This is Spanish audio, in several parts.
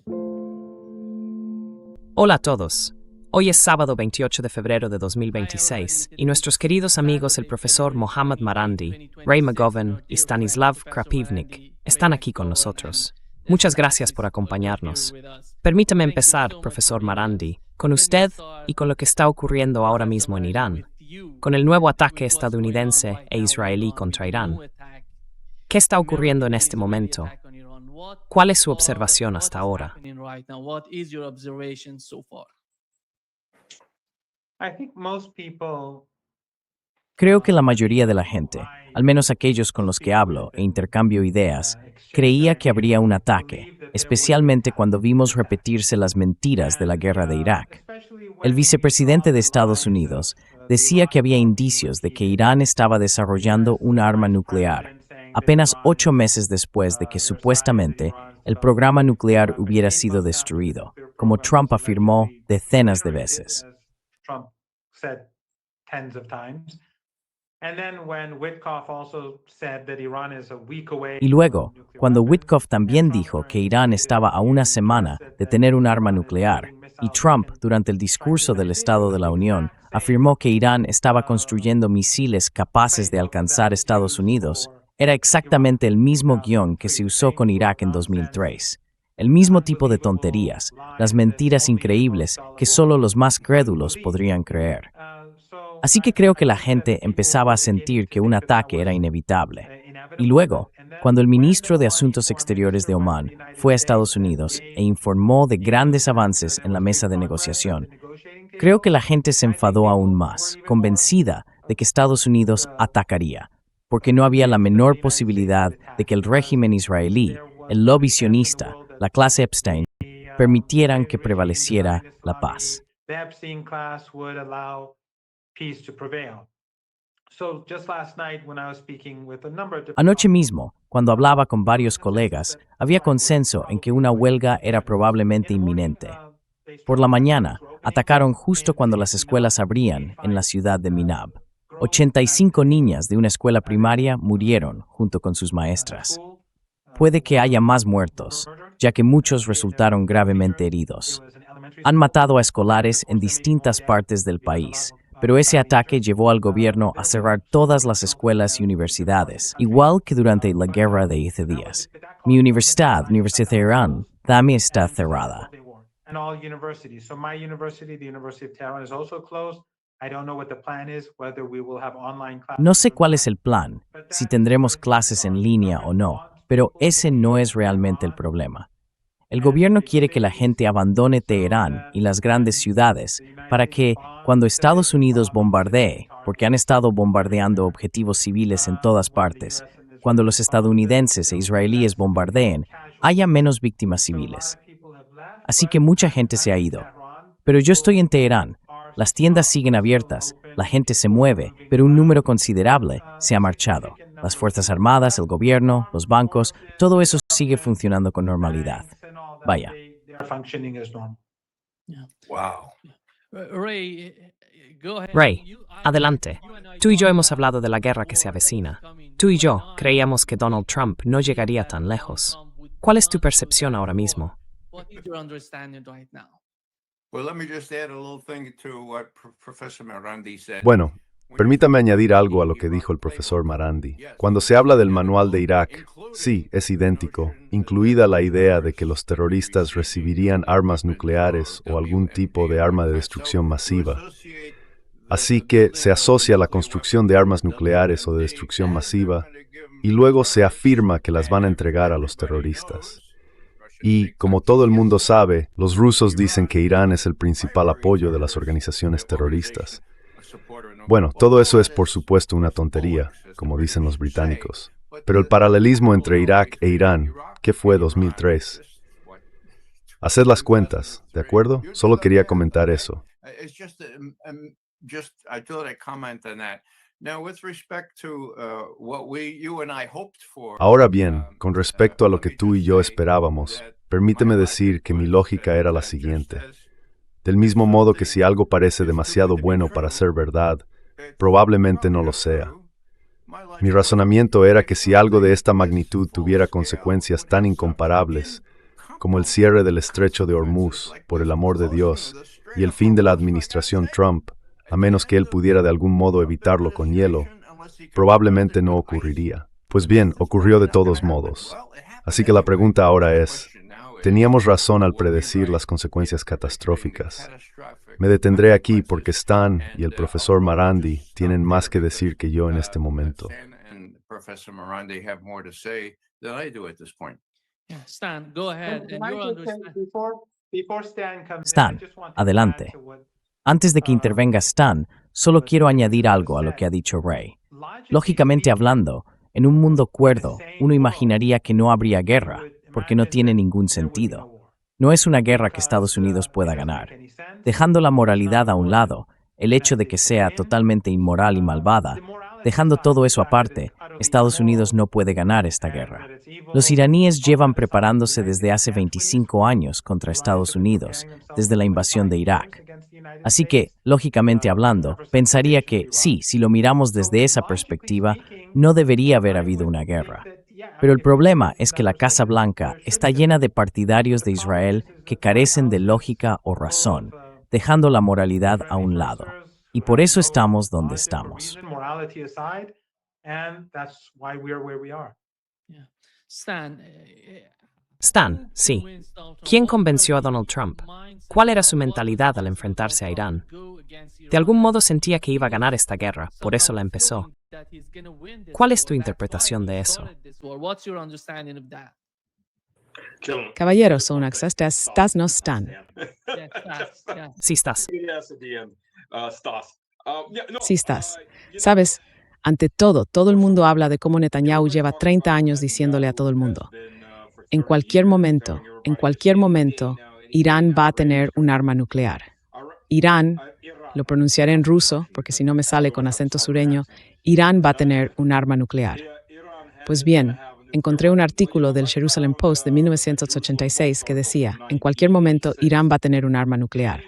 Hola a todos. Hoy es sábado 28 de febrero de 2026 y nuestros queridos amigos el profesor Mohammad Marandi, Ray McGovern y Stanislav Krapivnik están aquí con nosotros. Muchas gracias por acompañarnos. Permítame empezar, profesor Marandi, con usted y con lo que está ocurriendo ahora mismo en Irán, con el nuevo ataque estadounidense e israelí contra Irán. ¿Qué está ocurriendo en este momento? ¿Cuál es su observación hasta ahora? Creo que la mayoría de la gente, al menos aquellos con los que hablo e intercambio ideas, creía que habría un ataque, especialmente cuando vimos repetirse las mentiras de la guerra de Irak. El vicepresidente de Estados Unidos decía que había indicios de que Irán estaba desarrollando un arma nuclear, apenas 8 meses después de que supuestamente el programa nuclear hubiera sido destruido, como Trump afirmó decenas de veces. Y luego, cuando Witkoff también dijo que Irán estaba a una semana de tener un arma nuclear, y Trump, durante el discurso del Estado de la Unión, afirmó que Irán estaba construyendo misiles capaces de alcanzar Estados Unidos, era exactamente el mismo guión que se usó con Irak en 2003. El mismo tipo de tonterías, las mentiras increíbles que solo los más crédulos podrían creer. Así que creo que la gente empezaba a sentir que un ataque era inevitable. Y luego, cuando el ministro de Asuntos Exteriores de Omán fue a Estados Unidos e informó de grandes avances en la mesa de negociación, creo que la gente se enfadó aún más, convencida de que Estados Unidos atacaría, porque no había la menor posibilidad de que el régimen israelí, el lobby sionista, la clase Epstein, permitieran que prevaleciera la paz. Anoche mismo, cuando hablaba con varios colegas, había consenso en que una huelga era probablemente inminente. Por la mañana, atacaron justo cuando las escuelas abrían en la ciudad de Minab. 85 niñas de una escuela primaria murieron junto con sus maestras. Puede que haya más muertos, ya que muchos resultaron gravemente heridos. Han matado a escolares en distintas partes del país, pero ese ataque llevó al gobierno a cerrar todas las escuelas y universidades, igual que durante la guerra de 10 días. Mi universidad, Universidad de Teherán, también está cerrada. No sé cuál es el plan, si tendremos clases en línea o no, pero ese no es realmente el problema. El gobierno quiere que la gente abandone Teherán y las grandes ciudades para que, cuando Estados Unidos bombardee, porque han estado bombardeando objetivos civiles en todas partes, cuando los estadounidenses e israelíes bombardeen, haya menos víctimas civiles. Así que mucha gente se ha ido. Pero yo estoy en Teherán. Las tiendas siguen abiertas, la gente se mueve, pero un número considerable se ha marchado. Las Fuerzas Armadas, el gobierno, los bancos, todo eso sigue funcionando con normalidad. Vaya. Wow. Ray, adelante. Tú y yo hemos hablado de la guerra que se avecina. Tú y yo creíamos que Donald Trump no llegaría tan lejos. ¿Cuál es tu percepción ahora mismo? Bueno, permítame añadir algo a lo que dijo el profesor Marandi. Cuando se habla del manual de Irak, sí, es idéntico, incluida la idea de que los terroristas recibirían armas nucleares o algún tipo de arma de destrucción masiva. Así que se asocia la construcción de armas nucleares o de destrucción masiva y luego se afirma que las van a entregar a los terroristas. Y, como todo el mundo sabe, los rusos dicen que Irán es el principal apoyo de las organizaciones terroristas. Bueno, todo eso es por supuesto una tontería, como dicen los británicos. Pero el paralelismo entre Irak e Irán, ¿qué fue 2003? Haced las cuentas, ¿de acuerdo? Solo quería comentar eso. Ahora bien, con respecto a lo que tú y yo esperábamos, permíteme decir que mi lógica era la siguiente. Del mismo modo que si algo parece demasiado bueno para ser verdad, probablemente no lo sea. Mi razonamiento era que si algo de esta magnitud tuviera consecuencias tan incomparables, como el cierre del estrecho de Hormuz, por el amor de Dios, y el fin de la administración Trump, a menos que él pudiera de algún modo evitarlo con hielo, probablemente no ocurriría. Pues bien, ocurrió de todos modos. Así que la pregunta ahora es, ¿teníamos razón al predecir las consecuencias catastróficas? Me detendré aquí porque Stan y el profesor Marandi tienen más que decir que yo en este momento. Stan, go ahead, and you'll understand. Stan, adelante. Antes de que intervenga Stan, solo quiero añadir algo a lo que ha dicho Ray. Lógicamente hablando, en un mundo cuerdo, uno imaginaría que no habría guerra, porque no tiene ningún sentido. No es una guerra que Estados Unidos pueda ganar. Dejando la moralidad a un lado, el hecho de que sea totalmente inmoral y malvada, dejando todo eso aparte, Estados Unidos no puede ganar esta guerra. Los iraníes llevan preparándose desde hace 25 años contra Estados Unidos, desde la invasión de Irak. Así que, lógicamente hablando, pensaría que sí, si lo miramos desde esa perspectiva, no debería haber habido una guerra. Pero el problema es que la Casa Blanca está llena de partidarios de Israel que carecen de lógica o razón, dejando la moralidad a un lado. Y por eso estamos donde estamos. Yeah. Stan, Stan, sí. ¿Quién convenció a Donald Trump? ¿Cuál era su mentalidad al enfrentarse a Irán? De algún modo sentía que iba a ganar esta guerra, por eso la empezó. ¿Cuál es tu interpretación de eso? Caballero, son estás no Stan. Sí estás. Sí estás. Sabes, ante todo el mundo habla de cómo Netanyahu lleva 30 años diciéndole a todo el mundo, en cualquier momento, Irán va a tener un arma nuclear. Irán, lo pronunciaré en ruso, porque si no me sale con acento sureño, Irán va a tener un arma nuclear. Pues bien, encontré un artículo del Jerusalem Post de 1986 que decía, en cualquier momento Irán va a tener un arma nuclear.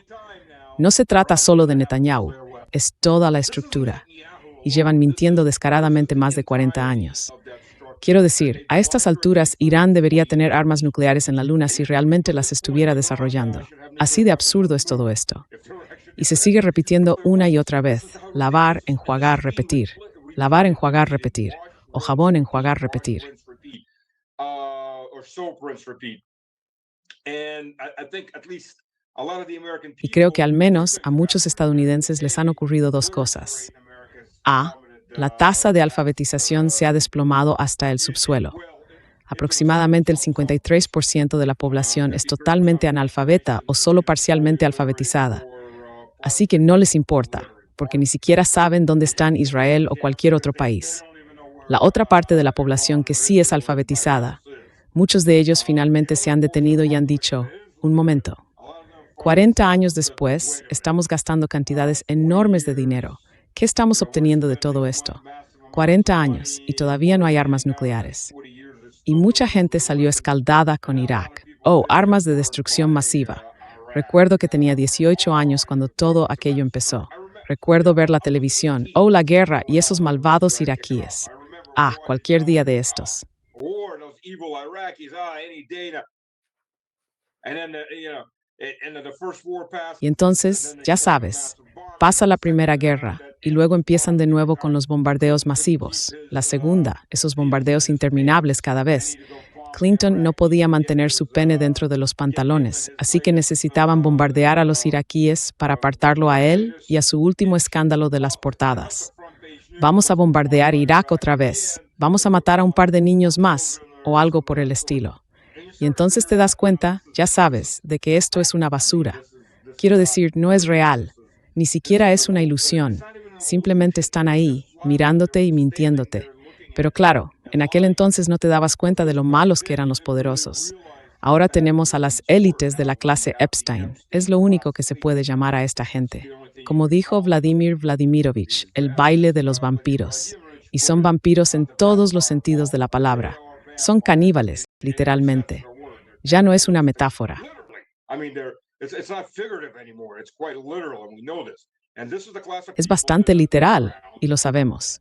No se trata solo de Netanyahu, es toda la estructura. Y llevan mintiendo descaradamente más de 40 años. Quiero decir, a estas alturas Irán debería tener armas nucleares en la Luna si realmente las estuviera desarrollando. Así de absurdo es todo esto. Y se sigue repitiendo una y otra vez, lavar, enjuagar, repetir. Lavar, enjuagar, repetir. O jabón, enjuagar, repetir. Y creo que al menos a muchos estadounidenses les han ocurrido dos cosas. A. La tasa de alfabetización se ha desplomado hasta el subsuelo. Aproximadamente el 53% de la población es totalmente analfabeta o solo parcialmente alfabetizada. Así que no les importa, porque ni siquiera saben dónde están Israel o cualquier otro país. La otra parte de la población que sí es alfabetizada, muchos de ellos finalmente se han detenido y han dicho, un momento. 40 años después, estamos gastando cantidades enormes de dinero. ¿Qué estamos obteniendo de todo esto? 40 años y todavía no hay armas nucleares. Y mucha gente salió escaldada con Irak. Oh, armas de destrucción masiva. Recuerdo que tenía 18 años cuando todo aquello empezó. Recuerdo ver la televisión. Oh, la guerra y esos malvados iraquíes. Ah, cualquier día de estos. Y entonces, ya sabes, pasa la Primera Guerra y luego empiezan de nuevo con los bombardeos masivos. La segunda, esos bombardeos interminables cada vez. Clinton no podía mantener su pene dentro de los pantalones, así que necesitaban bombardear a los iraquíes para apartarlo a él y a su último escándalo de las portadas. Vamos a bombardear Irak otra vez. Vamos a matar a un par de niños más, o algo por el estilo. Y entonces te das cuenta, ya sabes, de que esto es una basura. Quiero decir, no es real. Ni siquiera es una ilusión. Simplemente están ahí, mirándote y mintiéndote. Pero claro, en aquel entonces no te dabas cuenta de lo malos que eran los poderosos. Ahora tenemos a las élites de la clase Epstein. Es lo único que se puede llamar a esta gente. Como dijo Vladimir Vladimirovich, el baile de los vampiros. Y son vampiros en todos los sentidos de la palabra. Son caníbales, literalmente. Ya no es una metáfora. Es bastante literal, y lo sabemos.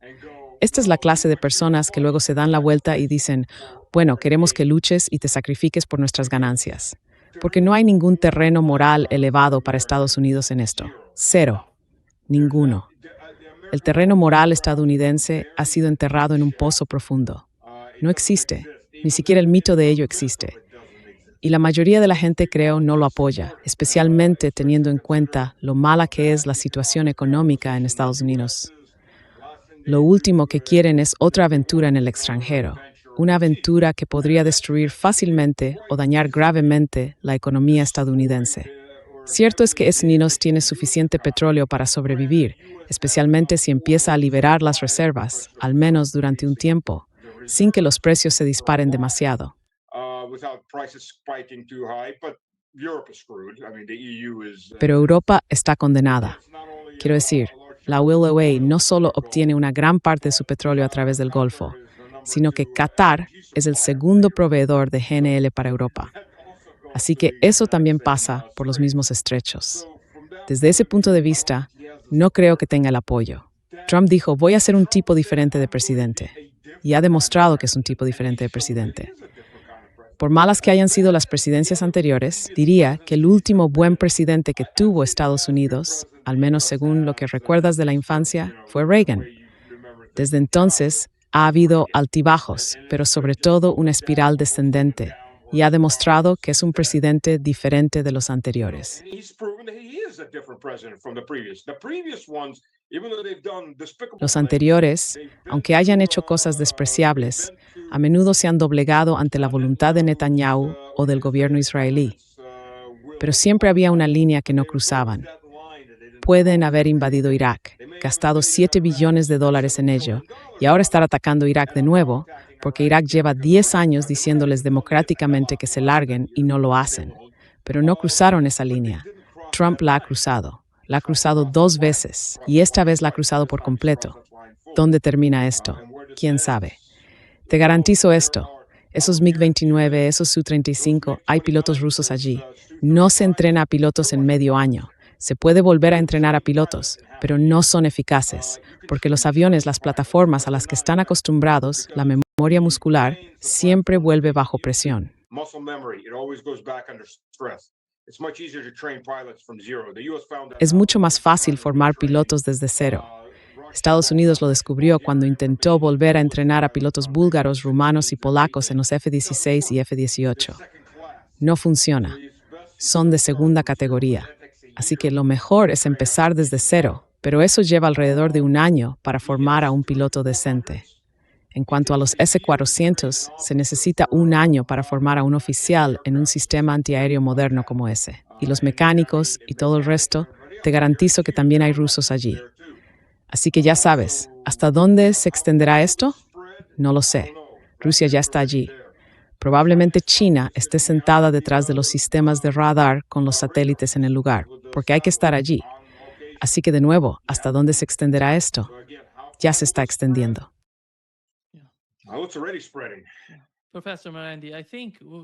Esta es la clase de personas que luego se dan la vuelta y dicen, bueno, queremos que luches y te sacrifiques por nuestras ganancias. Porque no hay ningún terreno moral elevado para Estados Unidos en esto. Cero. Ninguno. El terreno moral estadounidense ha sido enterrado en un pozo profundo. No existe. Ni siquiera el mito de ello existe. Y la mayoría de la gente, creo, no lo apoya, especialmente teniendo en cuenta lo mala que es la situación económica en Estados Unidos. Lo último que quieren es otra aventura en el extranjero, una aventura que podría destruir fácilmente o dañar gravemente la economía estadounidense. Cierto es que Estados Unidos tiene suficiente petróleo para sobrevivir, especialmente si empieza a liberar las reservas, al menos durante un tiempo, sin que los precios se disparen demasiado. Pero Europa está condenada. Quiero decir, la ULOA no solo obtiene una gran parte de su petróleo a través del Golfo, sino que Qatar es el segundo proveedor de GNL para Europa. Así que eso también pasa por los mismos estrechos. Desde ese punto de vista, no creo que tenga el apoyo. Trump dijo, voy a ser un tipo diferente de presidente. Y ha demostrado que es un tipo diferente de presidente. Por malas que hayan sido las presidencias anteriores, diría que el último buen presidente que tuvo Estados Unidos, al menos según lo que recuerdas de la infancia, fue Reagan. Desde entonces, ha habido altibajos, pero sobre todo una espiral descendente, y ha demostrado que es un presidente diferente de los anteriores. Los anteriores, aunque hayan hecho cosas despreciables, a menudo se han doblegado ante la voluntad de Netanyahu o del gobierno israelí. Pero siempre había una línea que no cruzaban. Pueden haber invadido Irak, gastado $7 billones en ello, y ahora estar atacando Irak de nuevo, porque Irak lleva 10 años diciéndoles democráticamente que se larguen y no lo hacen. Pero no cruzaron esa línea. Trump la ha cruzado. La ha cruzado 2 veces, y esta vez la ha cruzado por completo. ¿Dónde termina esto? ¿Quién sabe? Te garantizo esto. Esos MiG-29, esos Su-35, hay pilotos rusos allí. No se entrena a pilotos en medio año. Se puede volver a entrenar a pilotos, pero no son eficaces, porque los aviones, las plataformas a las que están acostumbrados, la memoria muscular, siempre vuelve bajo presión. Es mucho más fácil formar pilotos desde cero. Estados Unidos lo descubrió cuando intentó volver a entrenar a pilotos búlgaros, rumanos y polacos en los F-16 y F-18. No funciona. Son de segunda categoría. Así que lo mejor es empezar desde cero, pero eso lleva alrededor de 1 año para formar a un piloto decente. En cuanto a los S-400, se necesita 1 año para formar a un oficial en un sistema antiaéreo moderno como ese. Y los mecánicos y todo el resto, te garantizo que también hay rusos allí. Así que ya sabes, ¿hasta dónde se extenderá esto? No lo sé. Rusia ya está allí. Probablemente China esté sentada detrás de los sistemas de radar con los satélites en el lugar, porque hay que estar allí. Así que de nuevo, ¿hasta dónde se extenderá esto? Ya se está extendiendo.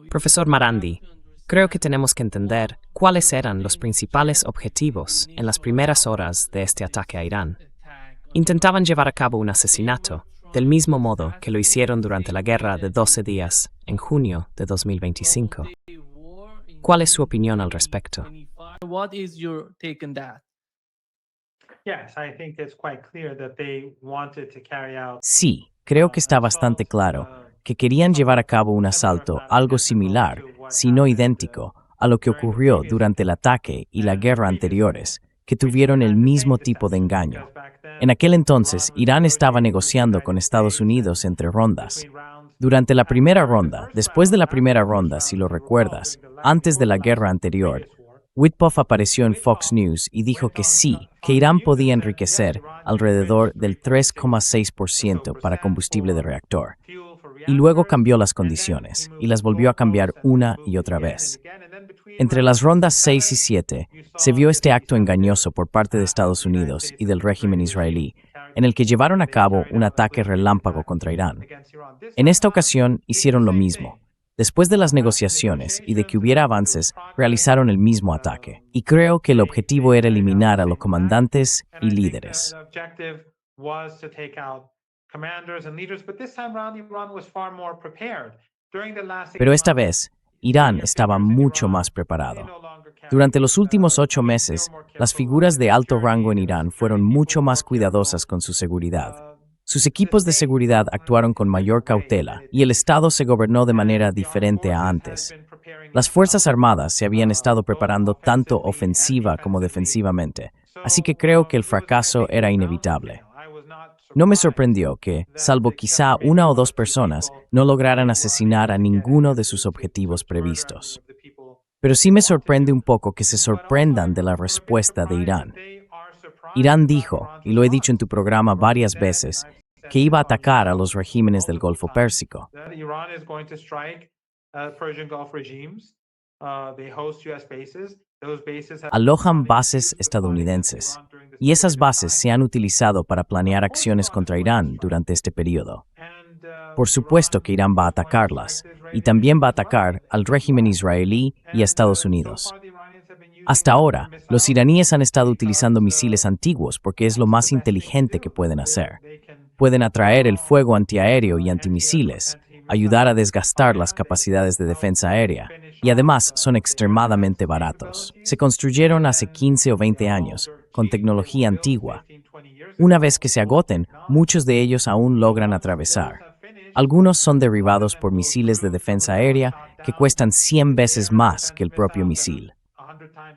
Profesor Marandi, creo que tenemos que entender cuáles eran los principales objetivos en las primeras horas de este ataque a Irán. Intentaban llevar a cabo un asesinato, del mismo modo que lo hicieron durante la guerra de 12 días, en junio de 2025. ¿Cuál es su opinión al respecto? What is your take on that? Sí, creo que está bastante claro que querían llevar a cabo un asalto algo similar, si no idéntico, a lo que ocurrió durante el ataque y la guerra anteriores, que tuvieron el mismo tipo de engaño. En aquel entonces, Irán estaba negociando con Estados Unidos entre rondas. Durante la primera ronda, después de la primera ronda, si lo recuerdas, antes de la guerra anterior, Witkoff apareció en Fox News y dijo que sí, que Irán podía enriquecer alrededor del 3,6% para combustible de reactor. Y luego cambió las condiciones, y las volvió a cambiar una y otra vez. Entre las rondas 6 y 7, se vio este acto engañoso por parte de Estados Unidos y del régimen israelí, en el que llevaron a cabo un ataque relámpago contra Irán. En esta ocasión hicieron lo mismo. Después de las negociaciones y de que hubiera avances, realizaron el mismo ataque. Y creo que el objetivo era eliminar a los comandantes y líderes. Pero esta vez, Irán estaba mucho más preparado. Durante los últimos 8 meses, las figuras de alto rango en Irán fueron mucho más cuidadosas con su seguridad. Sus equipos de seguridad actuaron con mayor cautela y el Estado se gobernó de manera diferente a antes. Las Fuerzas Armadas se habían estado preparando tanto ofensiva como defensivamente, así que creo que el fracaso era inevitable. No me sorprendió que, salvo quizá 1 o 2 personas, no lograran asesinar a ninguno de sus objetivos previstos. Pero sí me sorprende un poco que se sorprendan de la respuesta de Irán. Irán dijo, y lo he dicho en tu programa varias veces, que iba a atacar a los regímenes del Golfo Pérsico. Alojan bases estadounidenses, y esas bases se han utilizado para planear acciones contra Irán durante este periodo. Por supuesto que Irán va a atacarlas, y también va a atacar al régimen israelí y a Estados Unidos. Hasta ahora, los iraníes han estado utilizando misiles antiguos porque es lo más inteligente que pueden hacer. Pueden atraer el fuego antiaéreo y antimisiles, ayudar a desgastar las capacidades de defensa aérea, y además son extremadamente baratos. Se construyeron hace 15 o 20 años, con tecnología antigua. Una vez que se agoten, muchos de ellos aún logran atravesar. Algunos son derribados por misiles de defensa aérea que cuestan 100 veces más que el propio misil.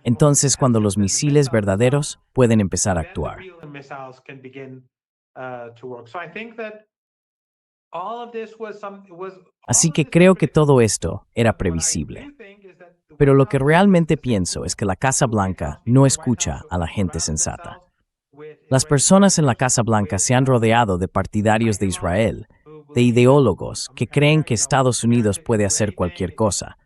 Entonces, cuando los misiles verdaderos pueden empezar a actuar. Así que creo que todo esto era previsible. Pero lo que realmente pienso es que la Casa Blanca no escucha a la gente sensata. Las personas en la Casa Blanca se han rodeado de partidarios de Israel, de ideólogos que creen que Estados Unidos puede hacer cualquier cosa.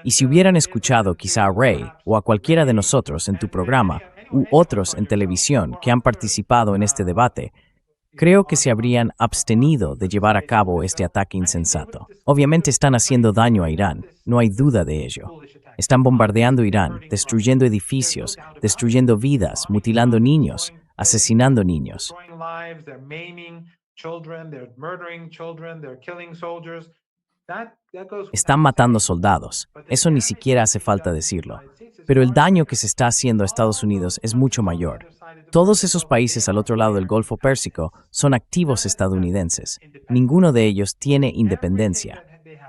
Y si hubieran escuchado quizá a Ray o a cualquiera de nosotros en tu programa, u otros en televisión que han participado en este debate, creo que se habrían abstenido de llevar a cabo este ataque insensato. Obviamente están haciendo daño a Irán, no hay duda de ello. Están bombardeando Irán, destruyendo edificios, destruyendo vidas, mutilando niños, asesinando niños. Están matando soldados, eso ni siquiera hace falta decirlo. Pero el daño que se está haciendo a Estados Unidos es mucho mayor. Todos esos países al otro lado del Golfo Pérsico son activos estadounidenses. Ninguno de ellos tiene independencia.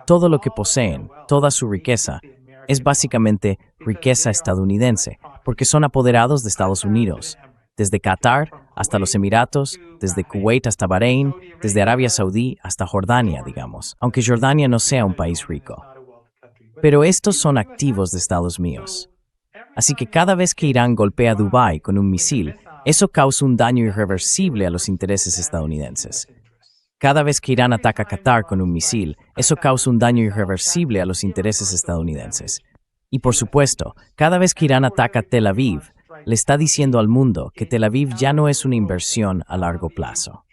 Todo lo que poseen, toda su riqueza, es básicamente riqueza estadounidense, porque son apoderados de Estados Unidos. Desde Qatar hasta los Emiratos, desde Kuwait hasta Bahrein, desde Arabia Saudí hasta Jordania, digamos, aunque Jordania no sea un país rico. Pero estos son activos de Estados Unidos. Así que cada vez que Irán golpea a Dubái con un misil, eso causa un daño irreversible a los intereses estadounidenses. Cada vez que Irán ataca a Qatar con un misil, eso causa un daño irreversible a los intereses estadounidenses. Y por supuesto, cada vez que Irán ataca a Tel Aviv, le está diciendo al mundo que Tel Aviv ya no es una inversión a largo plazo.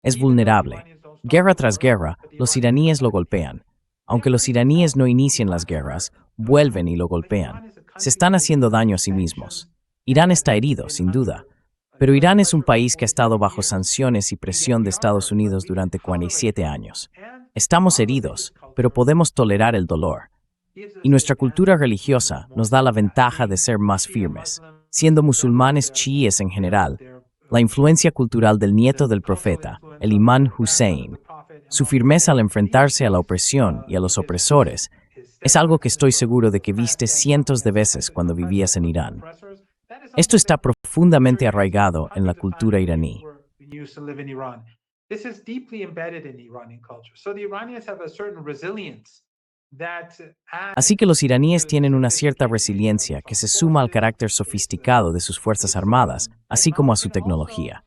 Es vulnerable. Guerra tras guerra, los iraníes lo golpean. Aunque los iraníes no inicien las guerras, vuelven y lo golpean. Se están haciendo daño a sí mismos. Irán está herido, sin duda. Pero Irán es un país que ha estado bajo sanciones y presión de Estados Unidos durante 47 años. Estamos heridos, pero podemos tolerar el dolor. Y nuestra cultura religiosa nos da la ventaja de ser más firmes. Siendo musulmanes chiíes en general, la influencia cultural del nieto del profeta, el imán Hussein, su firmeza al enfrentarse a la opresión y a los opresores, es algo que estoy seguro de que viste cientos de veces cuando vivías en Irán. Esto está profundamente arraigado en la cultura iraní. Así que los iraníes tienen una cierta resiliencia que se suma al carácter sofisticado de sus fuerzas armadas, así como a su tecnología.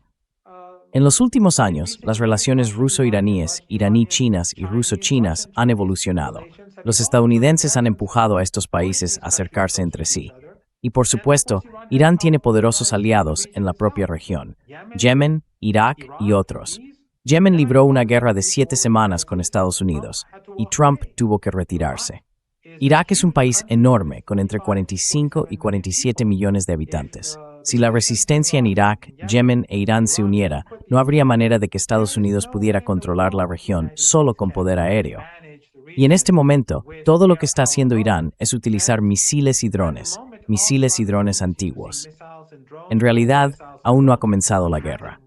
En los últimos años, las relaciones ruso-iraníes, iraní-chinas y ruso-chinas han evolucionado. Los estadounidenses han empujado a estos países a acercarse entre sí. Y por supuesto, Irán tiene poderosos aliados en la propia región: Yemen, Irak y otros. Yemen libró una guerra de 7 semanas con Estados Unidos y Trump tuvo que retirarse. Irak es un país enorme con entre 45 y 47 millones de habitantes. Si la resistencia en Irak, Yemen e Irán se uniera, no habría manera de que Estados Unidos pudiera controlar la región solo con poder aéreo. Y en este momento, todo lo que está haciendo Irán es utilizar misiles y drones antiguos. En realidad, aún no ha comenzado la guerra.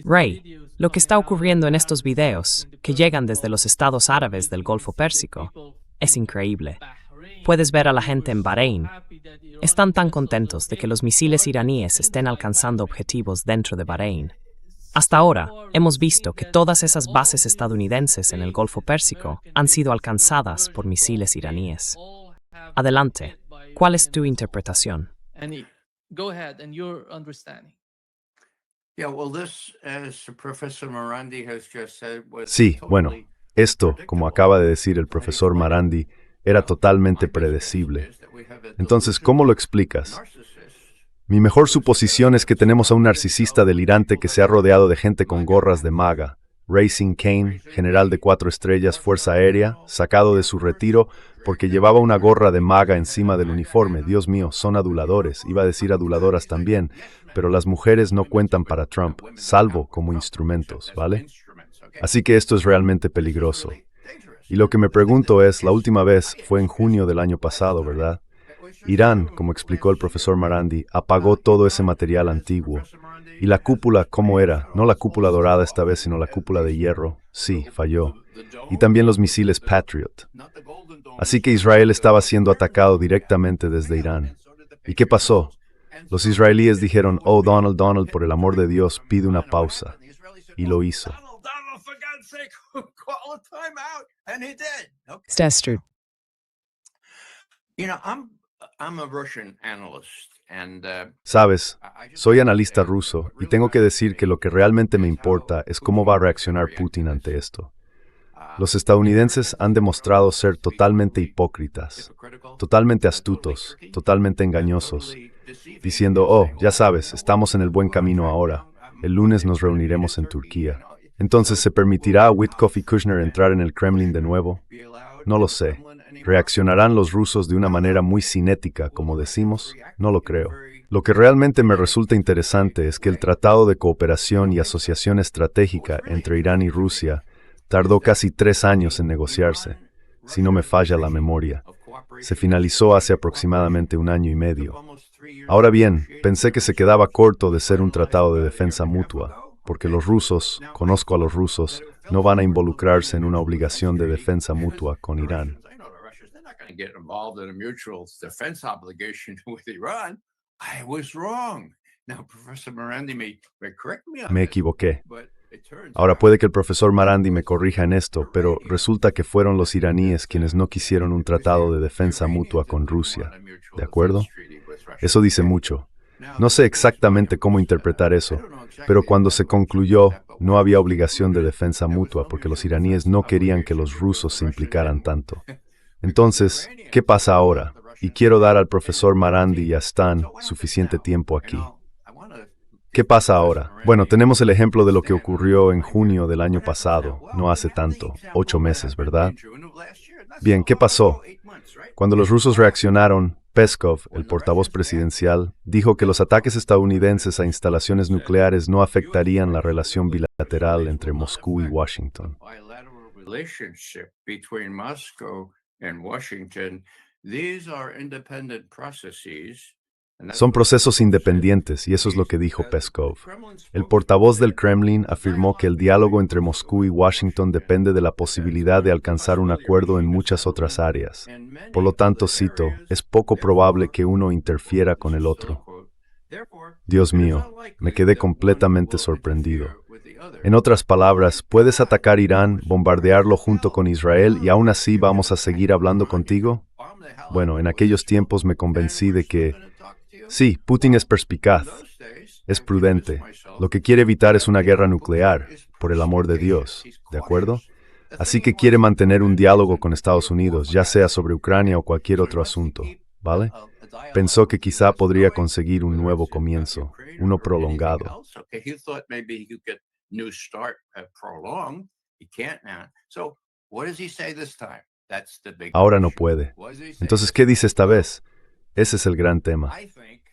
Ray, lo que está ocurriendo en estos videos, que llegan desde los estados árabes del Golfo Pérsico, es increíble. Puedes ver a la gente en Bahrein. Están tan contentos de que los misiles iraníes estén alcanzando objetivos dentro de Bahrein. Hasta ahora, hemos visto que todas esas bases estadounidenses en el Golfo Pérsico han sido alcanzadas por misiles iraníes. Adelante, ¿cuál es tu interpretación? Sí, bueno, esto, como acaba de decir el profesor Marandi, era totalmente predecible. Entonces, ¿cómo lo explicas? Mi mejor suposición es que tenemos a un narcisista delirante que se ha rodeado de gente con gorras de MAGA. Racing Kane, general de 4 estrellas, Fuerza Aérea, sacado de su retiro porque llevaba una gorra de MAGA encima del uniforme. Dios mío, son aduladores, iba a decir aduladoras también, pero las mujeres no cuentan para Trump, salvo como instrumentos, ¿vale? Así que esto es realmente peligroso. Y lo que me pregunto es, la última vez fue en junio del año pasado, ¿verdad? Irán, como explicó el profesor Marandi, apagó todo ese material antiguo. Y la cúpula, ¿cómo era? No la cúpula dorada esta vez, sino la cúpula de hierro. Sí, falló. Y también los misiles Patriot. Así que Israel estaba siendo atacado directamente desde Irán. ¿Y qué pasó? Los israelíes dijeron, oh Donald, por el amor de Dios, pide una pausa. Y lo hizo. Stester. Sabes, soy analista ruso y tengo que decir que lo que realmente me importa es cómo va a reaccionar Putin ante esto. Los estadounidenses han demostrado ser totalmente hipócritas, totalmente astutos, totalmente engañosos, diciendo, oh, ya sabes, estamos en el buen camino ahora, el lunes nos reuniremos en Turquía. Entonces, ¿se permitirá a Witkoff y Kushner entrar en el Kremlin de nuevo? No lo sé. ¿Reaccionarán los rusos de una manera muy cinética, como decimos? No lo creo. Lo que realmente me resulta interesante es que el Tratado de Cooperación y Asociación Estratégica entre Irán y Rusia tardó casi 3 años en negociarse, si no me falla la memoria. Se finalizó hace aproximadamente 1 año y medio. Ahora bien, pensé que se quedaba corto de ser un tratado de defensa mutua, porque los rusos, conozco a los rusos, no van a involucrarse en una obligación de defensa mutua con Irán. Me equivoqué. Ahora puede que el profesor Marandi me corrija en esto, pero resulta que fueron los iraníes quienes no quisieron un tratado de defensa mutua con Rusia. ¿De acuerdo? Eso dice mucho. No sé exactamente cómo interpretar eso, pero cuando se concluyó, no había obligación de defensa mutua porque los iraníes no querían que los rusos se implicaran tanto. Entonces, ¿qué pasa ahora? Y quiero dar al profesor Marandi y a Stan suficiente tiempo aquí. ¿Qué pasa ahora? Bueno, tenemos el ejemplo de lo que ocurrió en junio del año pasado, no hace tanto, 8 meses, ¿verdad? Bien, ¿qué pasó? Cuando los rusos reaccionaron, Peskov, el portavoz presidencial, dijo que los ataques estadounidenses a instalaciones nucleares no afectarían la relación bilateral entre Moscú y Washington. Son procesos independientes y eso es lo que dijo Peskov. El portavoz del Kremlin afirmó que el diálogo entre Moscú y Washington depende de la posibilidad de alcanzar un acuerdo en muchas otras áreas. Por lo tanto, cito, es poco probable que uno interfiera con el otro. Dios mío, me quedé completamente sorprendido. En otras palabras, ¿puedes atacar Irán, bombardearlo junto con Israel y aún así vamos a seguir hablando contigo? Bueno, en aquellos tiempos me convencí de que sí, Putin es perspicaz, es prudente. Lo que quiere evitar es una guerra nuclear, por el amor de Dios, ¿de acuerdo? Así que quiere mantener un diálogo con Estados Unidos, ya sea sobre Ucrania o cualquier otro asunto. ¿vale? Pensó que quizá podría conseguir un nuevo comienzo, uno prolongado. Ahora no puede. Entonces, ¿qué dice esta vez? Ese es el gran tema.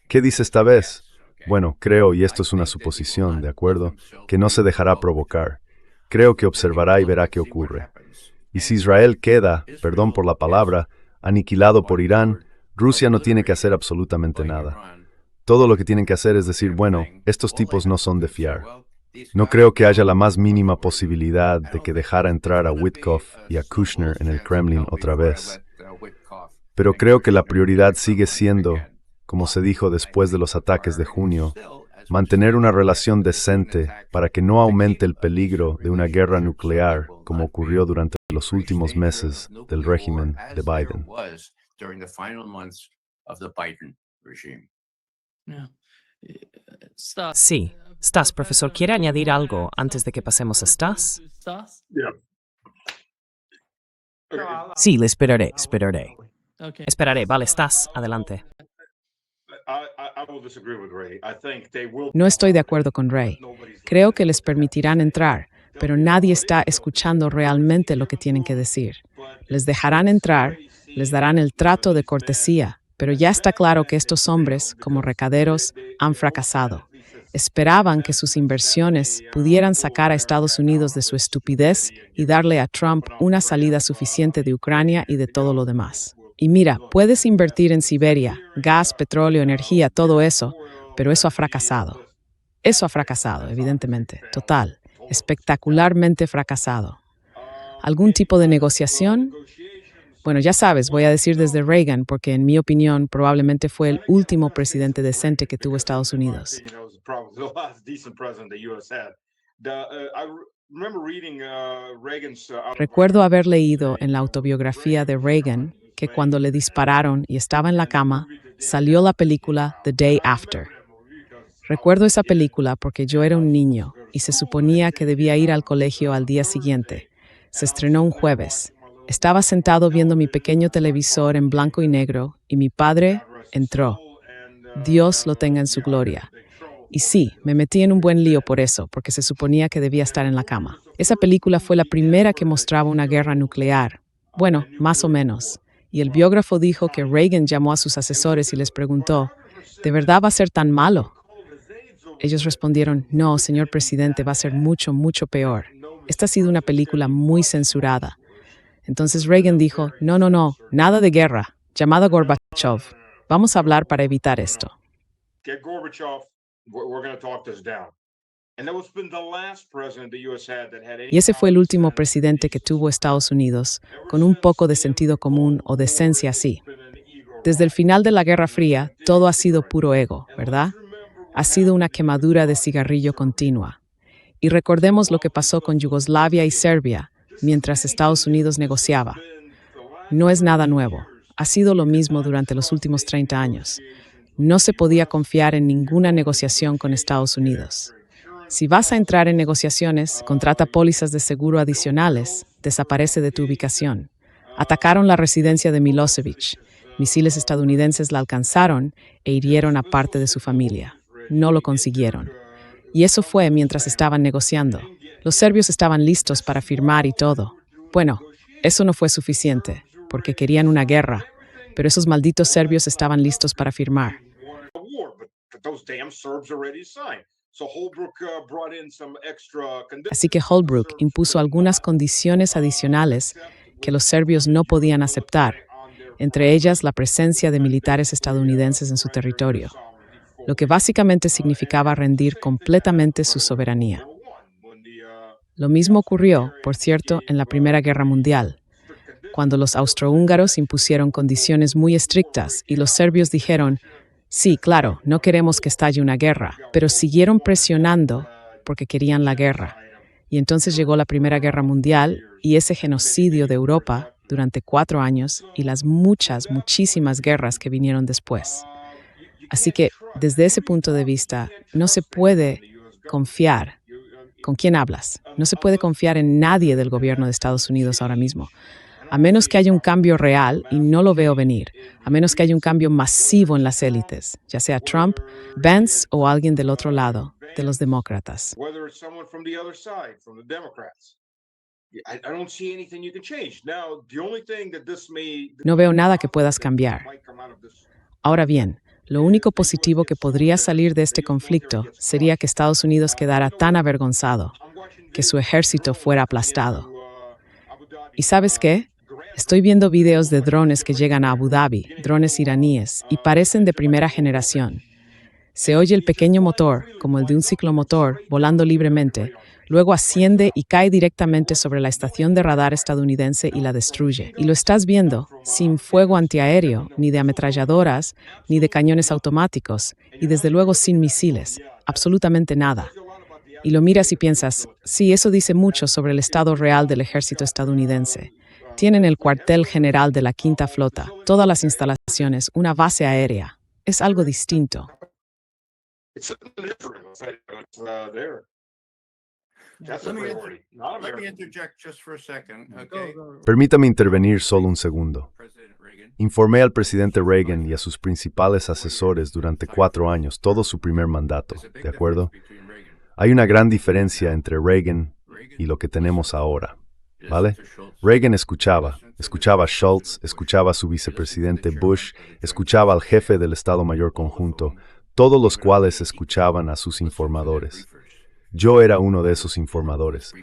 ¿Qué dice esta vez? Bueno, creo, y esto es una suposición, ¿de acuerdo?, que no se dejará provocar. Creo que observará y verá qué ocurre. Y si Israel queda, perdón por la palabra, aniquilado por Irán, Rusia no tiene que hacer absolutamente nada. Todo lo que tienen que hacer es decir, bueno, estos tipos no son de fiar. No creo que haya la más mínima posibilidad de que dejara entrar a Witkoff y a Kushner en el Kremlin otra vez. Pero creo que la prioridad sigue siendo, como se dijo después de los ataques de junio, mantener una relación decente para que no aumente el peligro de una guerra nuclear como ocurrió durante los últimos meses del régimen de Biden. Yeah. Stas. Sí. Stas, profesor, ¿quiere añadir algo antes de que pasemos a Stas? Stas? Sí, le esperaré. Okay. Esperaré, vale, Stas, adelante. No estoy de acuerdo con Ray. Creo que les permitirán entrar, pero nadie está escuchando realmente lo que tienen que decir. Les dejarán entrar, les darán el trato de cortesía, pero ya está claro que estos hombres, como recaderos, han fracasado. Esperaban que sus inversiones pudieran sacar a Estados Unidos de su estupidez y darle a Trump una salida suficiente de Ucrania y de todo lo demás. Y mira, puedes invertir en Siberia, gas, petróleo, energía, todo eso, pero eso ha fracasado. Eso ha fracasado, evidentemente, total, espectacularmente fracasado. ¿Algún tipo de negociación? Bueno, ya sabes, voy a decir desde Reagan, porque en mi opinión probablemente fue el último presidente decente que tuvo Estados Unidos. Recuerdo haber leído en la autobiografía de Reagan que cuando le dispararon y estaba en la cama, salió la película The Day After. Recuerdo esa película porque yo era un niño y se suponía que debía ir al colegio al día siguiente. Se estrenó un jueves. Estaba sentado viendo mi pequeño televisor en blanco y negro y mi padre entró. Dios lo tenga en su gloria. Y sí, me metí en un buen lío por eso, porque se suponía que debía estar en la cama. Esa película fue la primera que mostraba una guerra nuclear. Bueno, más o menos. Y el biógrafo dijo que Reagan llamó a sus asesores y les preguntó, ¿de verdad va a ser tan malo? Ellos respondieron, no, señor presidente, va a ser mucho, mucho peor. Esta ha sido una película muy censurada. Entonces Reagan dijo, no, nada de guerra. Llamado a Gorbachev. Vamos a hablar para evitar esto. Y ese fue el último presidente que tuvo Estados Unidos, con un poco de sentido común o decencia así. Desde el final de la Guerra Fría, todo ha sido puro ego, ¿verdad? Ha sido una quemadura de cigarrillo continua. Y recordemos lo que pasó con Yugoslavia y Serbia, mientras Estados Unidos negociaba. No es nada nuevo. Ha sido lo mismo durante los últimos 30 años. No se podía confiar en ninguna negociación con Estados Unidos. Si vas a entrar en negociaciones, contrata pólizas de seguro adicionales, desaparece de tu ubicación. Atacaron la residencia de Milosevic. Misiles estadounidenses la alcanzaron e hirieron a parte de su familia. No lo consiguieron. Y eso fue mientras estaban negociando. Los serbios estaban listos para firmar y todo. Bueno, eso no fue suficiente, porque querían una guerra, pero esos malditos serbios estaban listos para firmar. Así que Holbrooke impuso algunas condiciones adicionales que los serbios no podían aceptar, entre ellas la presencia de militares estadounidenses en su territorio, lo que básicamente significaba rendir completamente su soberanía. Lo mismo ocurrió, por cierto, en la Primera Guerra Mundial, cuando los austrohúngaros impusieron condiciones muy estrictas y los serbios dijeron, sí, claro, no queremos que estalle una guerra, pero siguieron presionando porque querían la guerra. Y entonces llegó la Primera Guerra Mundial y ese genocidio de Europa durante 4 años y las muchísimas guerras que vinieron después. Así que, desde ese punto de vista, no se puede confiar. ¿Con quién hablas? No se puede confiar en nadie del gobierno de Estados Unidos ahora mismo. A menos que haya un cambio real, y no lo veo venir, a menos que haya un cambio masivo en las élites, ya sea Trump, Vance o alguien del otro lado, de los demócratas. No veo nada que puedas cambiar. Ahora bien, lo único positivo que podría salir de este conflicto sería que Estados Unidos quedara tan avergonzado, que su ejército fuera aplastado. ¿Y sabes qué? Estoy viendo videos de drones que llegan a Abu Dhabi, drones iraníes, y parecen de primera generación. Se oye el pequeño motor, como el de un ciclomotor, volando libremente, luego asciende y cae directamente sobre la estación de radar estadounidense y la destruye. Y lo estás viendo, sin fuego antiaéreo, ni de ametralladoras, ni de cañones automáticos, y desde luego sin misiles, absolutamente nada. Y lo miras y piensas, sí, eso dice mucho sobre el estado real del ejército estadounidense. Tienen el cuartel general de la Quinta Flota, todas las instalaciones, una base aérea. Es algo distinto. Let me interject just for a second, okay? Permítame intervenir solo un segundo. Informé al presidente Reagan y a sus principales asesores durante 4 años, todo su primer mandato, ¿de acuerdo? Hay una gran diferencia entre Reagan y lo que tenemos ahora, ¿vale? Reagan escuchaba a Schultz, escuchaba a su vicepresidente Bush, escuchaba al jefe del Estado Mayor Conjunto, todos los cuales escuchaban a sus informadores. Yo era uno de esos informadores.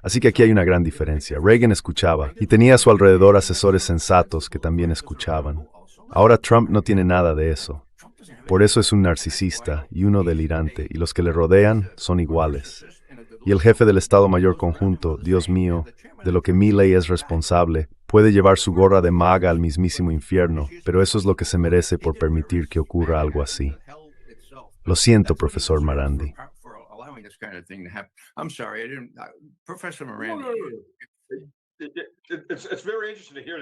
Así que aquí hay una gran diferencia. Reagan escuchaba y tenía a su alrededor asesores sensatos que también escuchaban. Ahora Trump no tiene nada de eso. Por eso es un narcisista y uno delirante, y los que le rodean son iguales. Y el jefe del Estado Mayor Conjunto, Dios mío, de lo que Milley es responsable, puede llevar su gorra de maga al mismísimo infierno, pero eso es lo que se merece por permitir que ocurra algo así. Lo siento, profesor Marandi. I'm sorry, I didn't. Professor Miranda.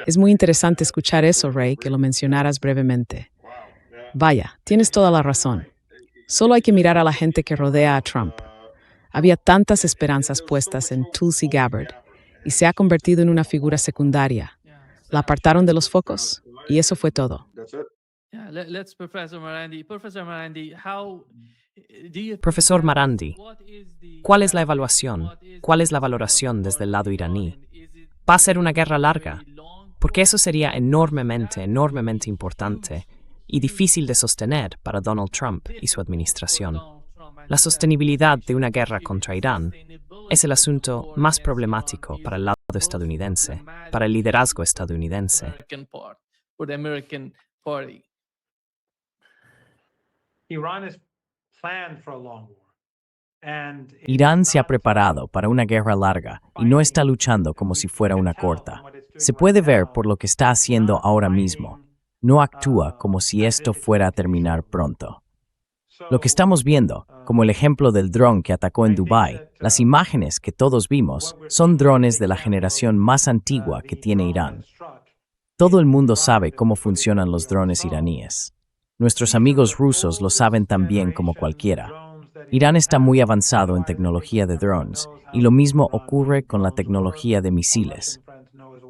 Es muy interesante escuchar eso, Ray, que lo mencionaras brevemente. Vaya, tienes toda la razón. Solo hay que mirar a la gente que rodea a Trump. Había tantas esperanzas puestas en Tulsi Gabbard y se ha convertido en una figura secundaria. La apartaron de los focos y eso fue todo. Yeah, let's Professor Marandi. Professor Marandi, how do you Profesor Marandi, what is the ¿cuál es la evaluación? ¿Cuál es la valoración desde el lado iraní? ¿Va a ser una guerra larga? Porque eso sería enormemente importante y difícil de sostener para Donald Trump y su administración. La sostenibilidad de una guerra contra Irán es el asunto más problemático para el lado estadounidense, para el liderazgo estadounidense. American part, for the American party? Irán se ha preparado para una guerra larga y no está luchando como si fuera una corta. Se puede ver por lo que está haciendo ahora mismo. No actúa como si esto fuera a terminar pronto. Lo que estamos viendo, como el ejemplo del dron que atacó en Dubái, las imágenes que todos vimos, son drones de la generación más antigua que tiene Irán. Todo el mundo sabe cómo funcionan los drones iraníes. Nuestros amigos rusos lo saben tan bien como cualquiera. Irán está muy avanzado en tecnología de drones, y lo mismo ocurre con la tecnología de misiles.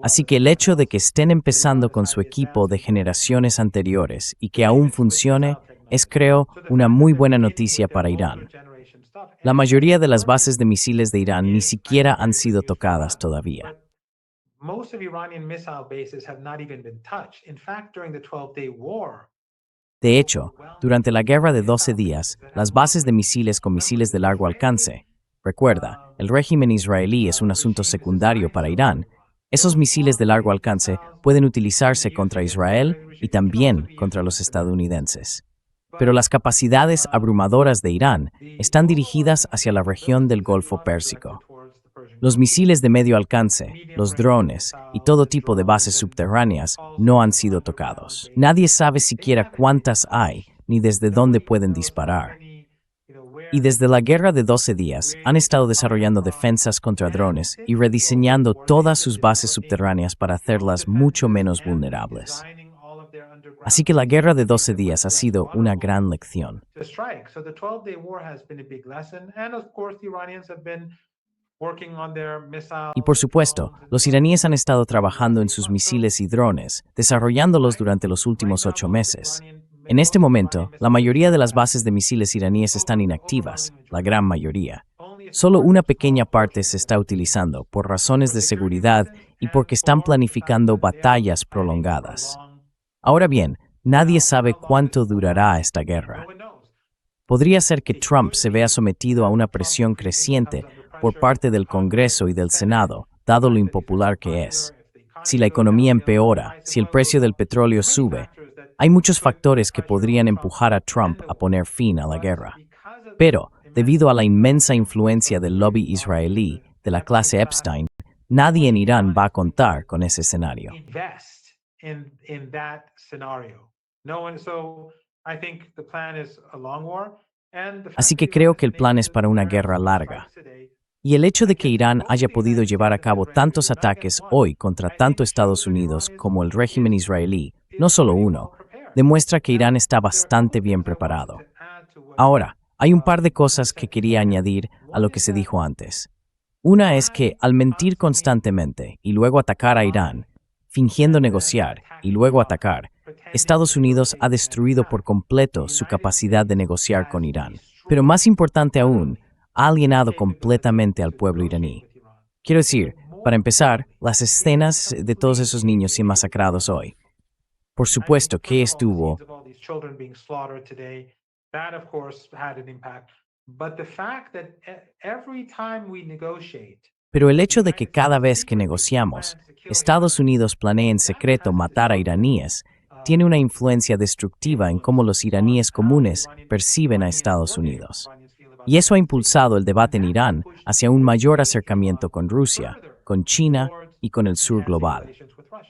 Así que el hecho de que estén empezando con su equipo de generaciones anteriores y que aún funcione es, creo, una muy buena noticia para Irán. La mayoría de las bases de misiles de Irán ni siquiera han sido tocadas todavía. De hecho, durante la guerra de 12 días, las bases de misiles con misiles de largo alcance, recuerda, el régimen israelí es un asunto secundario para Irán, esos misiles de largo alcance pueden utilizarse contra Israel y también contra los estadounidenses. Pero las capacidades abrumadoras de Irán están dirigidas hacia la región del Golfo Pérsico. Los misiles de medio alcance, los drones y todo tipo de bases subterráneas no han sido tocados. Nadie sabe siquiera cuántas hay ni desde dónde pueden disparar. Y desde la guerra de 12 días han estado desarrollando defensas contra drones y rediseñando todas sus bases subterráneas para hacerlas mucho menos vulnerables. Así que la guerra de 12 días ha sido una gran lección. Y por supuesto, los iraníes han estado trabajando en sus misiles y drones, desarrollándolos durante los últimos 8 meses. En este momento, la mayoría de las bases de misiles iraníes están inactivas, la gran mayoría. Solo una pequeña parte se está utilizando por razones de seguridad y porque están planificando batallas prolongadas. Ahora bien, nadie sabe cuánto durará esta guerra. Podría ser que Trump se vea sometido a una presión creciente por parte del Congreso y del Senado, dado lo impopular que es. Si la economía empeora, si el precio del petróleo sube, hay muchos factores que podrían empujar a Trump a poner fin a la guerra. Pero, debido a la inmensa influencia del lobby israelí, de la clase Epstein, nadie en Irán va a contar con ese escenario. Así que creo que el plan es para una guerra larga. Y el hecho de que Irán haya podido llevar a cabo tantos ataques hoy contra tanto Estados Unidos como el régimen israelí, no solo uno, demuestra que Irán está bastante bien preparado. Ahora, hay un par de cosas que quería añadir a lo que se dijo antes. Una es que, al mentir constantemente y luego atacar a Irán, fingiendo negociar y luego atacar, Estados Unidos ha destruido por completo su capacidad de negociar con Irán. Pero más importante aún, ha alienado completamente al pueblo iraní. Quiero decir, para empezar, las escenas de todos esos niños masacrados hoy. Por supuesto que estuvo. Pero el hecho de que cada vez que negociamos, Estados Unidos planee en secreto matar a iraníes, tiene una influencia destructiva en cómo los iraníes comunes perciben a Estados Unidos. Y eso ha impulsado el debate en Irán hacia un mayor acercamiento con Rusia, con China y con el sur global.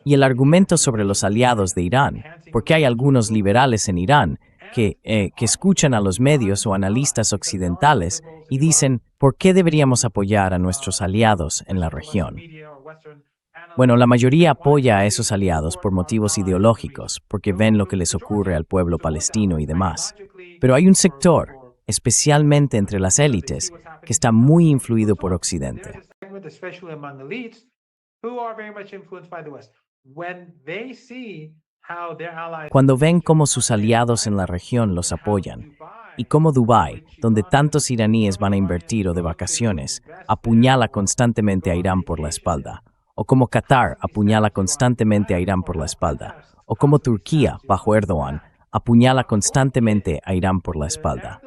Y el argumento sobre los aliados de Irán, porque hay algunos liberales en Irán que escuchan a los medios o analistas occidentales y dicen, ¿por qué deberíamos apoyar a nuestros aliados en la región? Bueno, la mayoría apoya a esos aliados por motivos ideológicos, porque ven lo que les ocurre al pueblo palestino y demás. Pero hay un sector, especialmente entre las élites, que está muy influido por Occidente. Cuando ven cómo sus aliados en la región los apoyan, y cómo Dubái, donde tantos iraníes van a invertir o de vacaciones, apuñala constantemente a Irán por la espalda, o como Qatar apuñala constantemente a Irán por la espalda, o como Turquía, bajo Erdogan, apuñala constantemente a Irán por la espalda.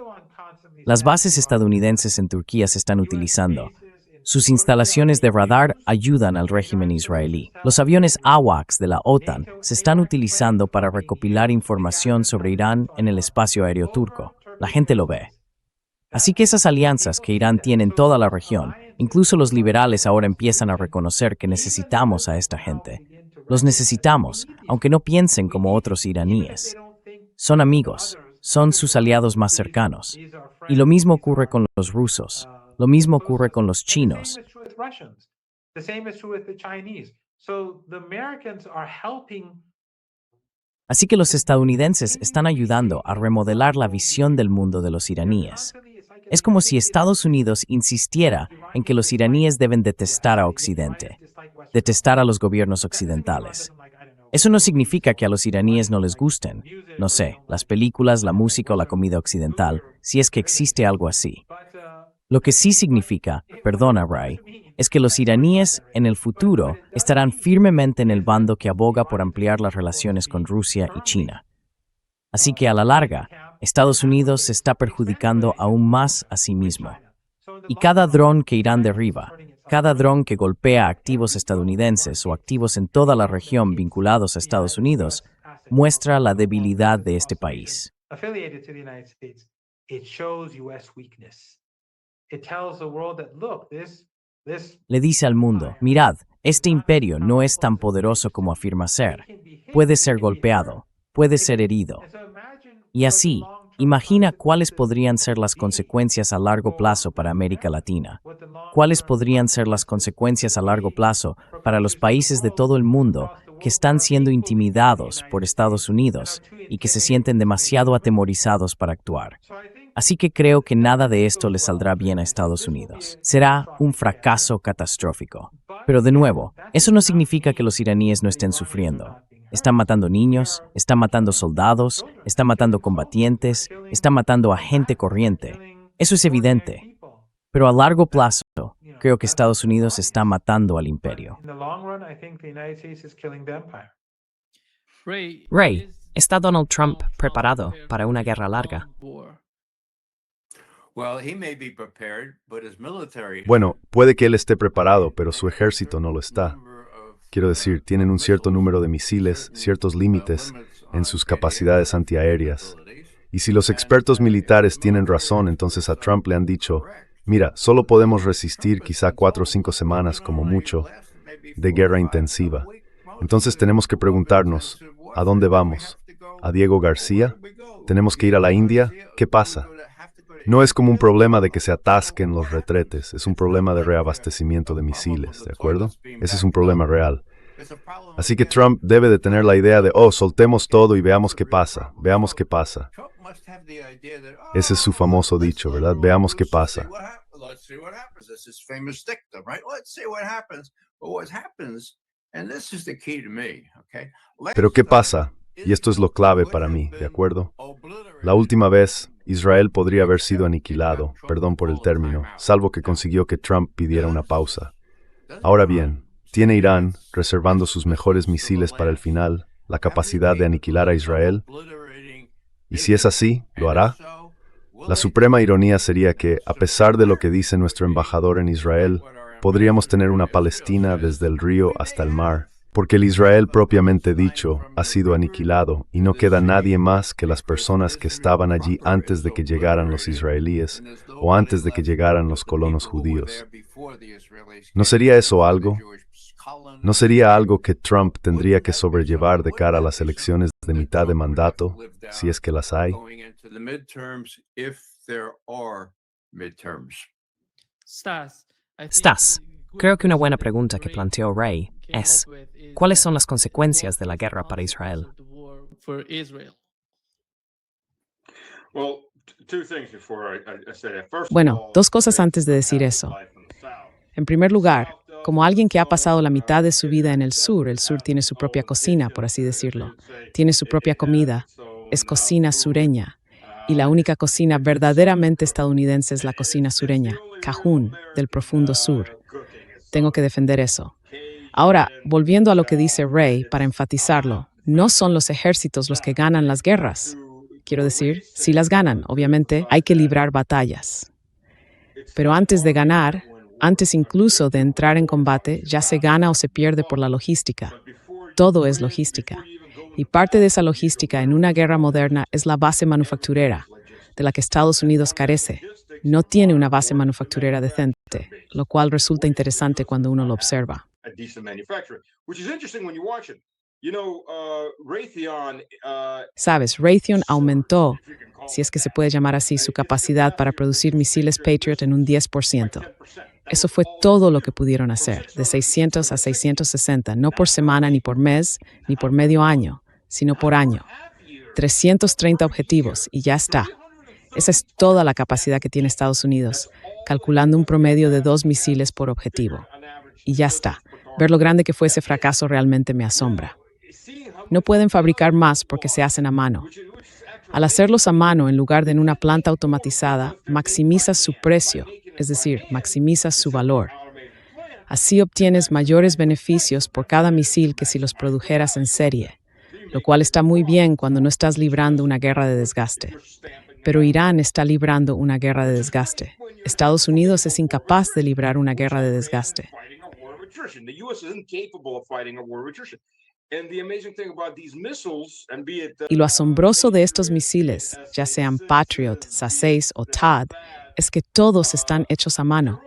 Las bases estadounidenses en Turquía se están utilizando. Sus instalaciones de radar ayudan al régimen israelí. Los aviones AWACS de la OTAN se están utilizando para recopilar información sobre Irán en el espacio aéreo turco. La gente lo ve. Así que esas alianzas que Irán tiene en toda la región, incluso los liberales ahora empiezan a reconocer que necesitamos a esta gente. Los necesitamos, aunque no piensen como otros iraníes. Son amigos, son sus aliados más cercanos. Y lo mismo ocurre con los rusos, lo mismo ocurre con los chinos. Así que los estadounidenses están ayudando a remodelar la visión del mundo de los iraníes. Es como si Estados Unidos insistiera en que los iraníes deben detestar a Occidente, detestar a los gobiernos occidentales. Eso no significa que a los iraníes no les gusten, no sé, las películas, la música o la comida occidental, si es que existe algo así. Lo que sí significa, perdona Ray, es que los iraníes en el futuro estarán firmemente en el bando que aboga por ampliar las relaciones con Rusia y China. Así que a la larga, Estados Unidos se está perjudicando aún más a sí mismo. Y cada dron que Irán derriba, cada dron que golpea activos estadounidenses o activos en toda la región vinculados a Estados Unidos, muestra la debilidad de este país. Le dice al mundo, mirad, este imperio no es tan poderoso como afirma ser. Puede ser golpeado, puede ser herido. Y así, imagina cuáles podrían ser las consecuencias a largo plazo para América Latina. ¿Cuáles podrían ser las consecuencias a largo plazo para los países de todo el mundo que están siendo intimidados por Estados Unidos y que se sienten demasiado atemorizados para actuar? Así que creo que nada de esto le saldrá bien a Estados Unidos. Será un fracaso catastrófico. Pero de nuevo, eso no significa que los iraníes no estén sufriendo. Están matando niños, están matando soldados, están matando combatientes, están matando a gente corriente. Eso es evidente. Pero a largo plazo, creo que Estados Unidos está matando al imperio. Ray, ¿está Donald Trump preparado para una guerra larga? Bueno, puede que él esté preparado, pero su ejército no lo está. Quiero decir, tienen un cierto número de misiles, ciertos límites en sus capacidades antiaéreas. Y si los expertos militares tienen razón, entonces a Trump le han dicho, mira, solo podemos resistir quizá 4 o 5 semanas como mucho de guerra intensiva. Entonces tenemos que preguntarnos, ¿a dónde vamos? ¿A Diego García? ¿Tenemos que ir a la India? ¿Qué pasa? No es como un problema de que se atasquen los retretes, es un problema de reabastecimiento de misiles, ¿de acuerdo? Ese es un problema real. Así que Trump debe de tener la idea de, soltemos todo y veamos qué pasa, veamos qué pasa. Ese es su famoso dicho, ¿verdad? Veamos qué pasa. Pero ¿qué pasa? Y esto es lo clave para mí, ¿de acuerdo? La última vez, Israel podría haber sido aniquilado, perdón por el término, salvo que consiguió que Trump pidiera una pausa. Ahora bien, ¿tiene Irán, reservando sus mejores misiles para el final, la capacidad de aniquilar a Israel? Y si es así, ¿lo hará? La suprema ironía sería que, a pesar de lo que dice nuestro embajador en Israel, podríamos tener una Palestina desde el río hasta el mar, porque el Israel propiamente dicho ha sido aniquilado y no queda nadie más que las personas que estaban allí antes de que llegaran los israelíes o antes de que llegaran los colonos judíos. ¿No sería eso algo? ¿No sería algo que Trump tendría que sobrellevar de cara a las elecciones de mitad de mandato, si es que las hay? Stas, creo que una buena pregunta que planteó Ray es, ¿cuáles son las consecuencias de la guerra para Israel? Bueno, 2 cosas antes de decir eso. En primer lugar, como alguien que ha pasado la mitad de su vida en el sur tiene su propia cocina, por así decirlo. Tiene su propia comida, es cocina sureña. Y la única cocina verdaderamente estadounidense es la cocina sureña, Cajún, del profundo sur. Tengo que defender eso. Ahora, volviendo a lo que dice Ray, para enfatizarlo, no son los ejércitos los que ganan las guerras. Quiero decir, si las ganan, obviamente, hay que librar batallas. Pero antes de ganar, antes incluso de entrar en combate, ya se gana o se pierde por la logística. Todo es logística. Y parte de esa logística en una guerra moderna es la base manufacturera, de la que Estados Unidos carece. No tiene una base manufacturera decente, lo cual resulta interesante cuando uno lo observa. Sabes, Raytheon aumentó, si es que se puede llamar así, su capacidad para producir misiles Patriot en un 10%. Eso fue todo lo que pudieron hacer, de 600 a 660, no por semana, ni por mes, ni por medio año, sino por año. 330 objetivos y ya está. Esa es toda la capacidad que tiene Estados Unidos, calculando un promedio de 2 misiles por objetivo. Y ya está. Ver lo grande que fue ese fracaso realmente me asombra. No pueden fabricar más porque se hacen a mano. Al hacerlos a mano en lugar de en una planta automatizada, maximizas su precio, es decir, maximizas su valor. Así obtienes mayores beneficios por cada misil que si los produjeras en serie, lo cual está muy bien cuando no estás librando una guerra de desgaste. Pero Irán está librando una guerra de desgaste. Estados Unidos es incapaz de librar una guerra de desgaste. Y lo asombroso de estos misiles, ya sean Patriot, SA-6 o THAAD, es que todos están hechos a mano.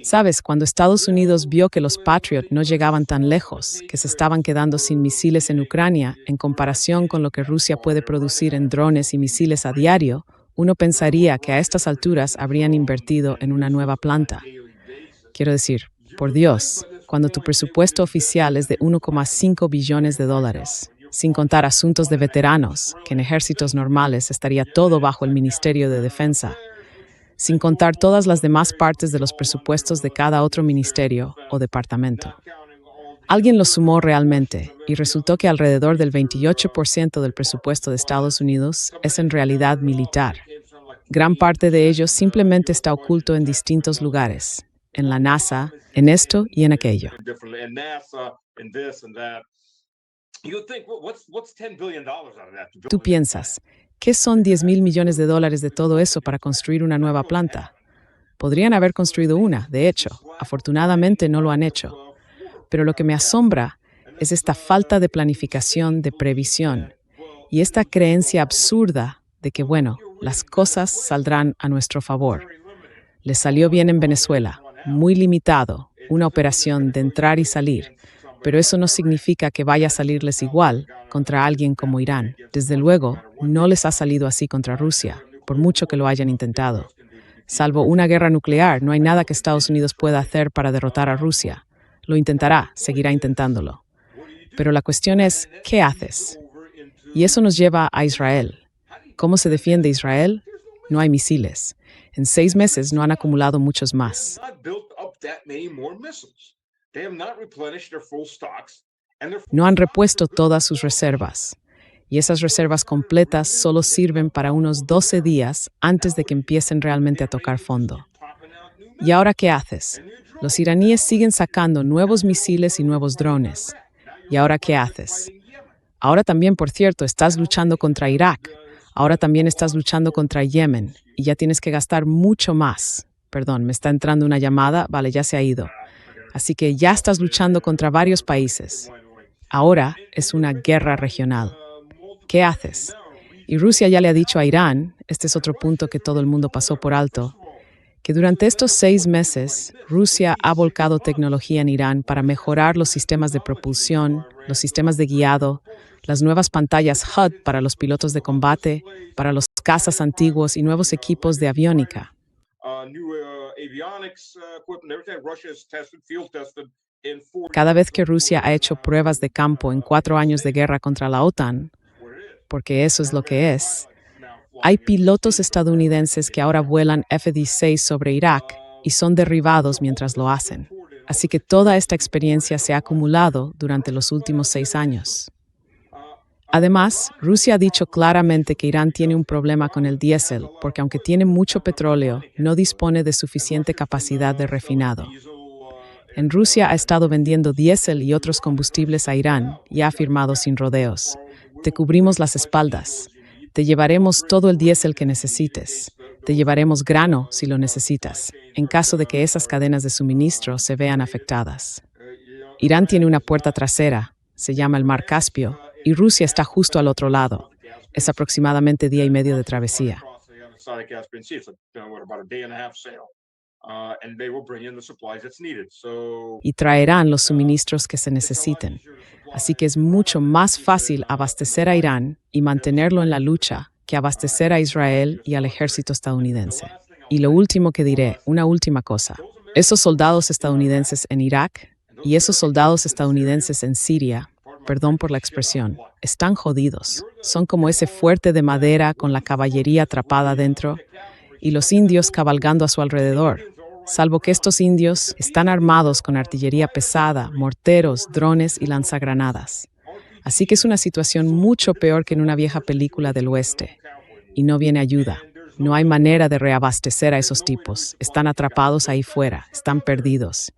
Sabes, cuando Estados Unidos vio que los Patriot no llegaban tan lejos, que se estaban quedando sin misiles en Ucrania, en comparación con lo que Rusia puede producir en drones y misiles a diario, uno pensaría que a estas alturas habrían invertido en una nueva planta. Quiero decir, por Dios, cuando tu presupuesto oficial es de $1,5 billones, sin contar asuntos de veteranos, que en ejércitos normales estaría todo bajo el Ministerio de Defensa, sin contar todas las demás partes de los presupuestos de cada otro ministerio o departamento. Alguien lo sumó realmente y resultó que alrededor del 28% del presupuesto de Estados Unidos es en realidad militar. Gran parte de ello simplemente está oculto en distintos lugares, en la NASA, en esto y en aquello. Tú piensas, ¿qué son $10,000 millones de todo eso para construir una nueva planta? Podrían haber construido una, de hecho. Afortunadamente no lo han hecho. Pero lo que me asombra es esta falta de planificación, de previsión, y esta creencia absurda de que, bueno, las cosas saldrán a nuestro favor. Les salió bien en Venezuela, muy limitado, una operación de entrar y salir, pero eso no significa que vaya a salirles igual contra alguien como Irán. Desde luego, no les ha salido así contra Rusia, por mucho que lo hayan intentado. Salvo una guerra nuclear, no hay nada que Estados Unidos pueda hacer para derrotar a Rusia. Lo intentará, seguirá intentándolo. Pero la cuestión es, ¿qué haces? Y eso nos lleva a Israel. ¿Cómo se defiende Israel? No hay misiles. En 6 meses no han acumulado muchos más. No han repuesto todas sus reservas. Y esas reservas completas solo sirven para unos 12 días antes de que empiecen realmente a tocar fondo. ¿Y ahora qué haces? Los iraníes siguen sacando nuevos misiles y nuevos drones. ¿Y ahora qué haces? Ahora también, por cierto, estás luchando contra Irak. Ahora también estás luchando contra Yemen. Y ya tienes que gastar mucho más. Perdón, me está entrando una llamada. Vale, ya se ha ido. Así que ya estás luchando contra varios países. Ahora es una guerra regional. ¿Qué haces? Y Rusia ya le ha dicho a Irán, este es otro punto que todo el mundo pasó por alto, que durante estos 6 meses, Rusia ha volcado tecnología en Irán para mejorar los sistemas de propulsión, los sistemas de guiado, las nuevas pantallas HUD para los pilotos de combate, para los cazas antiguos y nuevos equipos de aviónica. Cada vez que Rusia ha hecho pruebas de campo en 4 años de guerra contra la OTAN, porque eso es lo que es, hay pilotos estadounidenses que ahora vuelan F-16 sobre Irak y son derribados mientras lo hacen. Así que toda esta experiencia se ha acumulado durante los últimos 6 años. Además, Rusia ha dicho claramente que Irán tiene un problema con el diésel, porque aunque tiene mucho petróleo, no dispone de suficiente capacidad de refinado. En Rusia ha estado vendiendo diésel y otros combustibles a Irán y ha afirmado sin rodeos: te cubrimos las espaldas. Te llevaremos todo el diésel que necesites. Te llevaremos grano si lo necesitas, en caso de que esas cadenas de suministro se vean afectadas. Irán tiene una puerta trasera, se llama el Mar Caspio, y Rusia está justo al otro lado. Es aproximadamente 1 día y medio de travesía. Y traerán los suministros que se necesiten. Así que es mucho más fácil abastecer a Irán y mantenerlo en la lucha que abastecer a Israel y al ejército estadounidense. Y lo último que diré, una última cosa. Esos soldados estadounidenses en Irak y esos soldados estadounidenses en Siria, perdón por la expresión, están jodidos. Son como ese fuerte de madera con la caballería atrapada dentro y los indios cabalgando a su alrededor. Salvo que estos indios están armados con artillería pesada, morteros, drones y lanzagranadas. Así que es una situación mucho peor que en una vieja película del oeste. Y no viene ayuda. No hay manera de reabastecer a esos tipos. Están atrapados ahí fuera, están perdidos.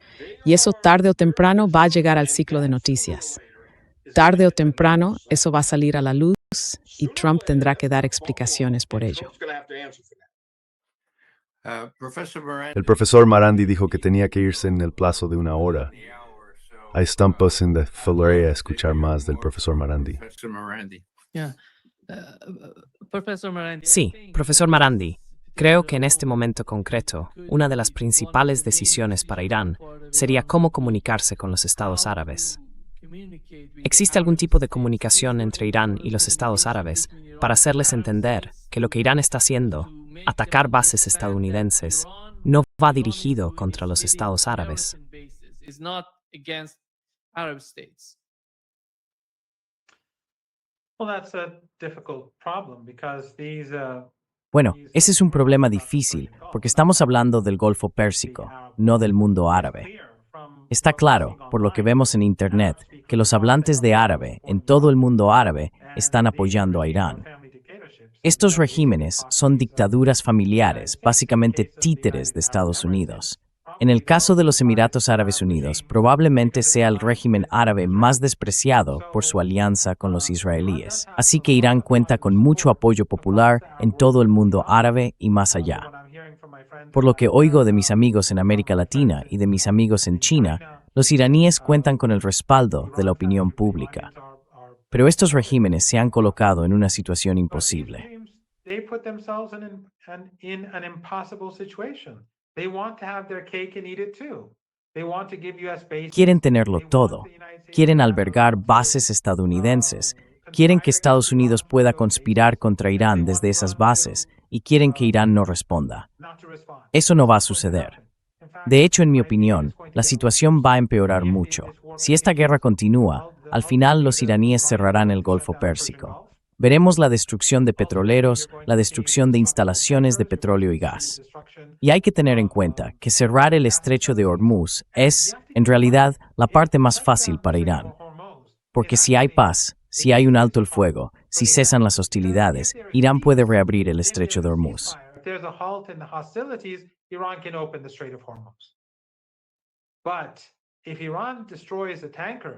Y eso tarde o temprano va a llegar al ciclo de noticias. Tarde o temprano eso va a salir a la luz y Trump tendrá que dar explicaciones por ello. El profesor Marandi dijo que tenía que irse en el plazo de 1 hora. Hay estampas en la follería a escuchar más del profesor Marandi. Yeah. Professor Marandi. Sí, profesor Marandi. Creo que en este momento concreto, una de las principales decisiones para Irán sería cómo comunicarse con los estados árabes. ¿Existe algún tipo de comunicación entre Irán y los estados árabes para hacerles entender que lo que Irán está haciendo, atacar bases estadounidenses, no va dirigido contra los estados árabes? Bueno, ese es un problema difícil porque estamos hablando del Golfo Pérsico, no del mundo árabe. Está claro, por lo que vemos en Internet, que los hablantes de árabe en todo el mundo árabe están apoyando a Irán. Estos regímenes son dictaduras familiares, básicamente títeres de Estados Unidos. En el caso de los Emiratos Árabes Unidos, probablemente sea el régimen árabe más despreciado por su alianza con los israelíes. Así que Irán cuenta con mucho apoyo popular en todo el mundo árabe y más allá. Por lo que oigo de mis amigos en América Latina y de mis amigos en China, los iraníes cuentan con el respaldo de la opinión pública. Pero estos regímenes se han colocado en una situación imposible. Quieren tenerlo todo. Quieren albergar bases estadounidenses. Quieren que Estados Unidos pueda conspirar contra Irán desde esas bases y quieren que Irán no responda. Eso no va a suceder. De hecho, en mi opinión, la situación va a empeorar mucho. Si esta guerra continúa, al final los iraníes cerrarán el Golfo Pérsico. Veremos la destrucción de petroleros, la destrucción de instalaciones de petróleo y gas. Y hay que tener en cuenta que cerrar el estrecho de Hormuz es, en realidad, la parte más fácil para Irán. Porque si hay paz, si hay un alto el fuego, si cesan las hostilidades, Irán puede reabrir el estrecho de Hormuz.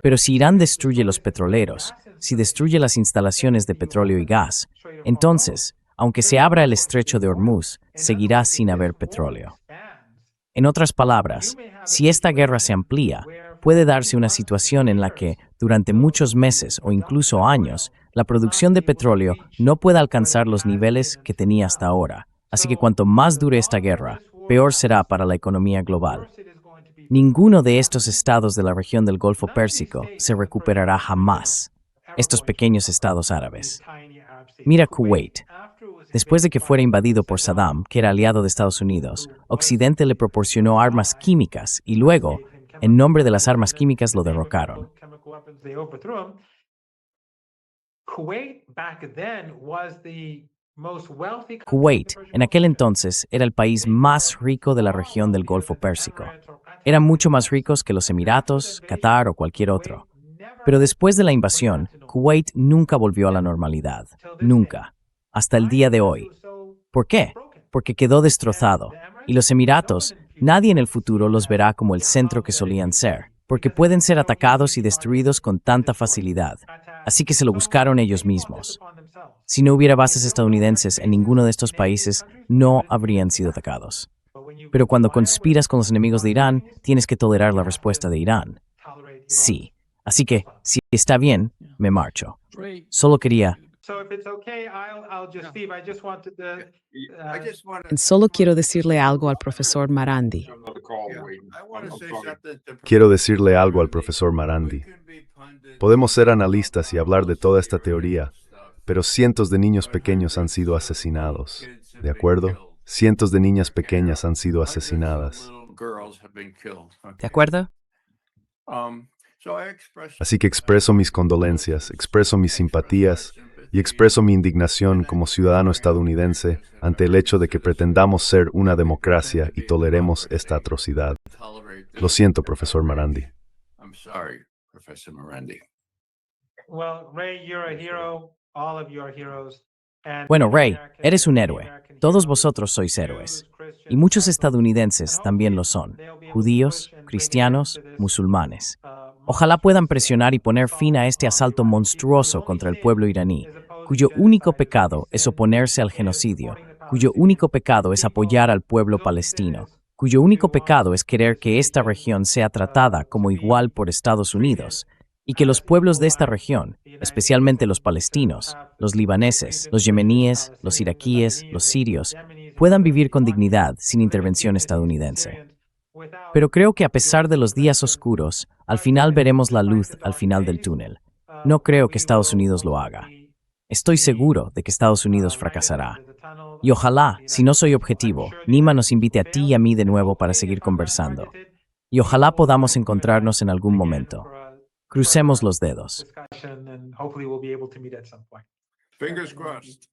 Pero si Irán destruye los petroleros, si destruye las instalaciones de petróleo y gas, entonces, aunque se abra el estrecho de Hormuz, seguirá sin haber petróleo. En otras palabras, si esta guerra se amplía, puede darse una situación en la que, durante muchos meses o incluso años, la producción de petróleo no pueda alcanzar los niveles que tenía hasta ahora. Así que cuanto más dure esta guerra, peor será para la economía global. Ninguno de estos estados de la región del Golfo Pérsico se recuperará jamás. Estos pequeños estados árabes. Mira Kuwait. Después de que fuera invadido por Saddam, que era aliado de Estados Unidos, Occidente le proporcionó armas químicas y luego, en nombre de las armas químicas, lo derrocaron. Kuwait, en aquel entonces, era el país más rico de la región del Golfo Pérsico. Eran mucho más ricos que los Emiratos, Qatar o cualquier otro. Pero después de la invasión, Kuwait nunca volvió a la normalidad. Nunca. Hasta el día de hoy. ¿Por qué? Porque quedó destrozado. Y los Emiratos, nadie en el futuro los verá como el centro que solían ser, porque pueden ser atacados y destruidos con tanta facilidad. Así que se lo buscaron ellos mismos. Si no hubiera bases estadounidenses en ninguno de estos países, no habrían sido atacados. Pero cuando conspiras con los enemigos de Irán, tienes que tolerar la respuesta de Irán. Sí. Así que, si está bien, me marcho. Solo quería... Solo quiero decirle algo al profesor Marandi. Quiero decirle algo al profesor Marandi. Podemos ser analistas y hablar de toda esta teoría, pero cientos de niños pequeños han sido asesinados. ¿De acuerdo? Cientos de niñas pequeñas han sido asesinadas. ¿De acuerdo? Así que expreso mis condolencias, expreso mis simpatías y expreso mi indignación como ciudadano estadounidense ante el hecho de que pretendamos ser una democracia y toleremos esta atrocidad. Lo siento, profesor Marandi. Bueno, Ray, eres un héroe. Todos vosotros sois héroes. Y muchos estadounidenses también lo son. Judíos, cristianos, musulmanes. Ojalá puedan presionar y poner fin a este asalto monstruoso contra el pueblo iraní, cuyo único pecado es oponerse al genocidio, cuyo único pecado es apoyar al pueblo palestino, cuyo único pecado es querer que esta región sea tratada como igual por Estados Unidos, y que los pueblos de esta región, especialmente los palestinos, los libaneses, los yemeníes, los iraquíes, los sirios, puedan vivir con dignidad sin intervención estadounidense. Pero creo que a pesar de los días oscuros, al final veremos la luz al final del túnel. No creo que Estados Unidos lo haga. Estoy seguro de que Estados Unidos fracasará. Y ojalá, si no soy objetivo, Nima nos invite a ti y a mí de nuevo para seguir conversando. Y ojalá podamos encontrarnos en algún momento. Crucemos los dedos. Fingers crossed.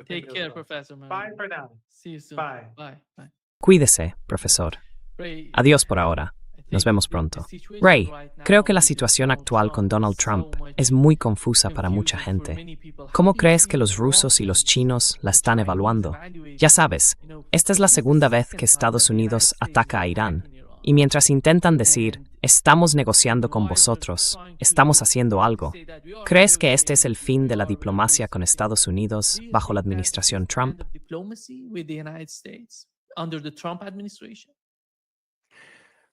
Take care, Professor Marandi. Bye for now. See you soon. Bye. Bye. Bye. Cuídese, profesor. Ray, Adiós por ahora. Nos vemos pronto. Ray, creo que la situación actual con Donald Trump es muy confusa para mucha gente. ¿Cómo crees que los rusos y los chinos la están evaluando? Ya sabes, esta es la segunda vez que Estados Unidos ataca a Irán. Y mientras intentan decir, estamos negociando con vosotros, estamos haciendo algo, ¿crees que este es el fin de la diplomacia con Estados Unidos bajo la administración Trump?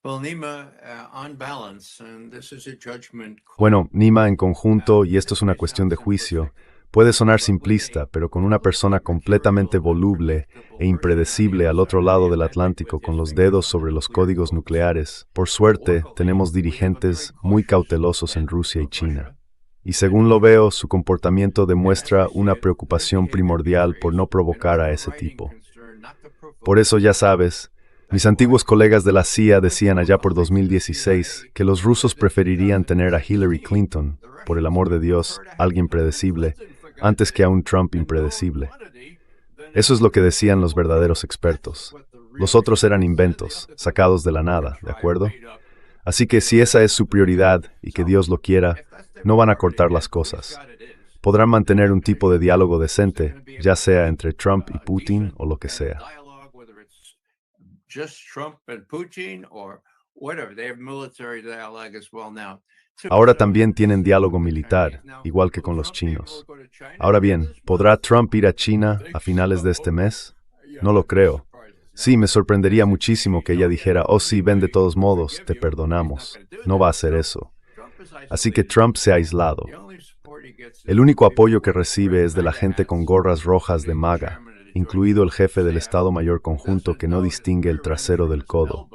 Well, Nima, on balance, and this is a judgment call. Bueno, Nima en conjunto, y esto es una cuestión de juicio, puede sonar simplista, pero con una persona completamente voluble e impredecible al otro lado del Atlántico con los dedos sobre los códigos nucleares, por suerte tenemos dirigentes muy cautelosos en Rusia y China. Y según lo veo, su comportamiento demuestra una preocupación primordial por no provocar a ese tipo. Por eso ya sabes, mis antiguos colegas de la CIA decían allá por 2016 que los rusos preferirían tener a Hillary Clinton, por el amor de Dios, alguien predecible, antes que a un Trump impredecible. Eso es lo que decían los verdaderos expertos. Los otros eran inventos, sacados de la nada, ¿de acuerdo? Así que si esa es su prioridad y que Dios lo quiera, no van a cortar las cosas. Podrán mantener un tipo de diálogo decente, ya sea entre Trump y Putin o lo que sea. Just Trump and Putin or whatever. They have military dialogue as well now. Ahora también tienen diálogo militar, igual que con los chinos. Ahora bien, ¿podrá Trump ir a China a finales de este mes? No lo creo. Sí, me sorprendería muchísimo que ella dijera, oh sí, ven de todos modos, te perdonamos. No va a hacer eso. Así que Trump se ha aislado. El único apoyo que recibe es de la gente con gorras rojas de MAGA, incluido el jefe del Estado Mayor Conjunto que no distingue el trasero del codo.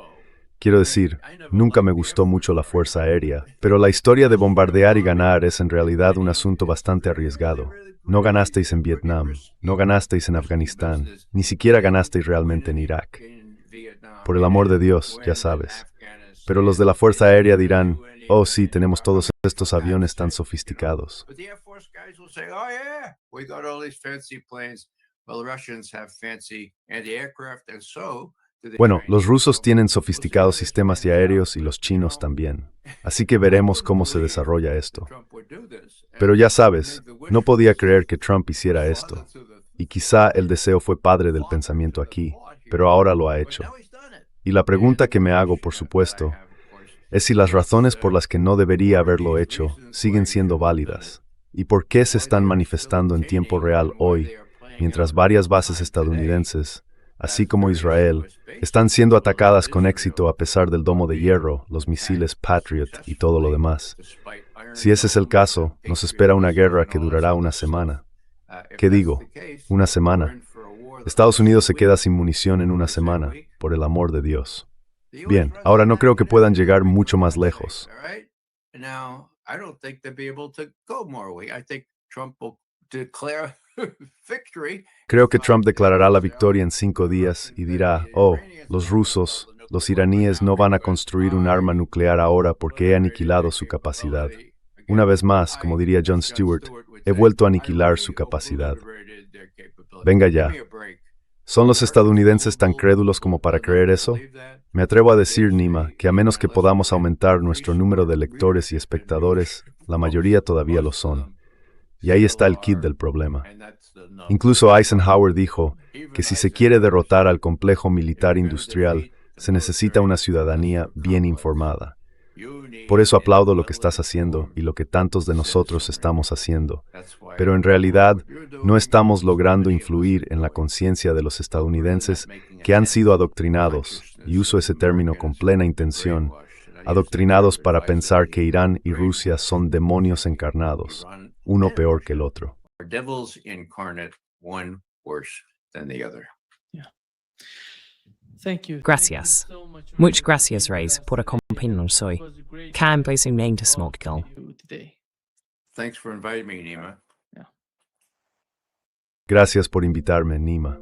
Quiero decir, nunca me gustó mucho la Fuerza Aérea, pero la historia de bombardear y ganar es en realidad un asunto bastante arriesgado. No ganasteis en Vietnam, no ganasteis en Afganistán, ni siquiera ganasteis realmente en Irak. Por el amor de Dios, ya sabes. Pero los de la Fuerza Aérea dirán, oh sí, tenemos todos estos aviones tan sofisticados. Bueno, los rusos tienen sofisticados sistemas aéreos y los chinos también. Así que veremos cómo se desarrolla esto. Pero ya sabes, no podía creer que Trump hiciera esto. Y quizá el deseo fue padre del pensamiento aquí, pero ahora lo ha hecho. Y la pregunta que me hago, por supuesto, es si las razones por las que no debería haberlo hecho siguen siendo válidas. ¿Y por qué se están manifestando en tiempo real hoy, mientras varias bases estadounidenses, así como Israel, están siendo atacadas con éxito a pesar del domo de hierro, los misiles Patriot y todo lo demás? Si ese es el caso, nos espera una guerra que durará una semana. ¿Qué digo? Una semana. Estados Unidos se queda sin munición en una semana, por el amor de Dios. Bien, ahora no creo que puedan llegar mucho más lejos. Creo que Trump declarará la victoria en 5 días y dirá, oh, los rusos, los iraníes no van a construir un arma nuclear ahora porque he aniquilado su capacidad. Una vez más, como diría Jon Stewart, he vuelto a aniquilar su capacidad. Venga ya. ¿Son los estadounidenses tan crédulos como para creer eso? Me atrevo a decir, Nima, que a menos que podamos aumentar nuestro número de lectores y espectadores, la mayoría todavía lo son. Y ahí está el kit del problema. Incluso Eisenhower dijo que si se quiere derrotar al complejo militar industrial, se necesita una ciudadanía bien informada. Por eso aplaudo lo que estás haciendo y lo que tantos de nosotros estamos haciendo. Pero en realidad no estamos logrando influir en la conciencia de los estadounidenses que han sido adoctrinados, y uso ese término con plena intención, adoctrinados para pensar que Irán y Rusia son demonios encarnados, uno peor que el otro. Gracias. Muchas gracias, Reyes, por acompañarnos hoy. Can place name to smoke kill. Thanks for inviting me, Nima. Gracias por invitarme, Nima.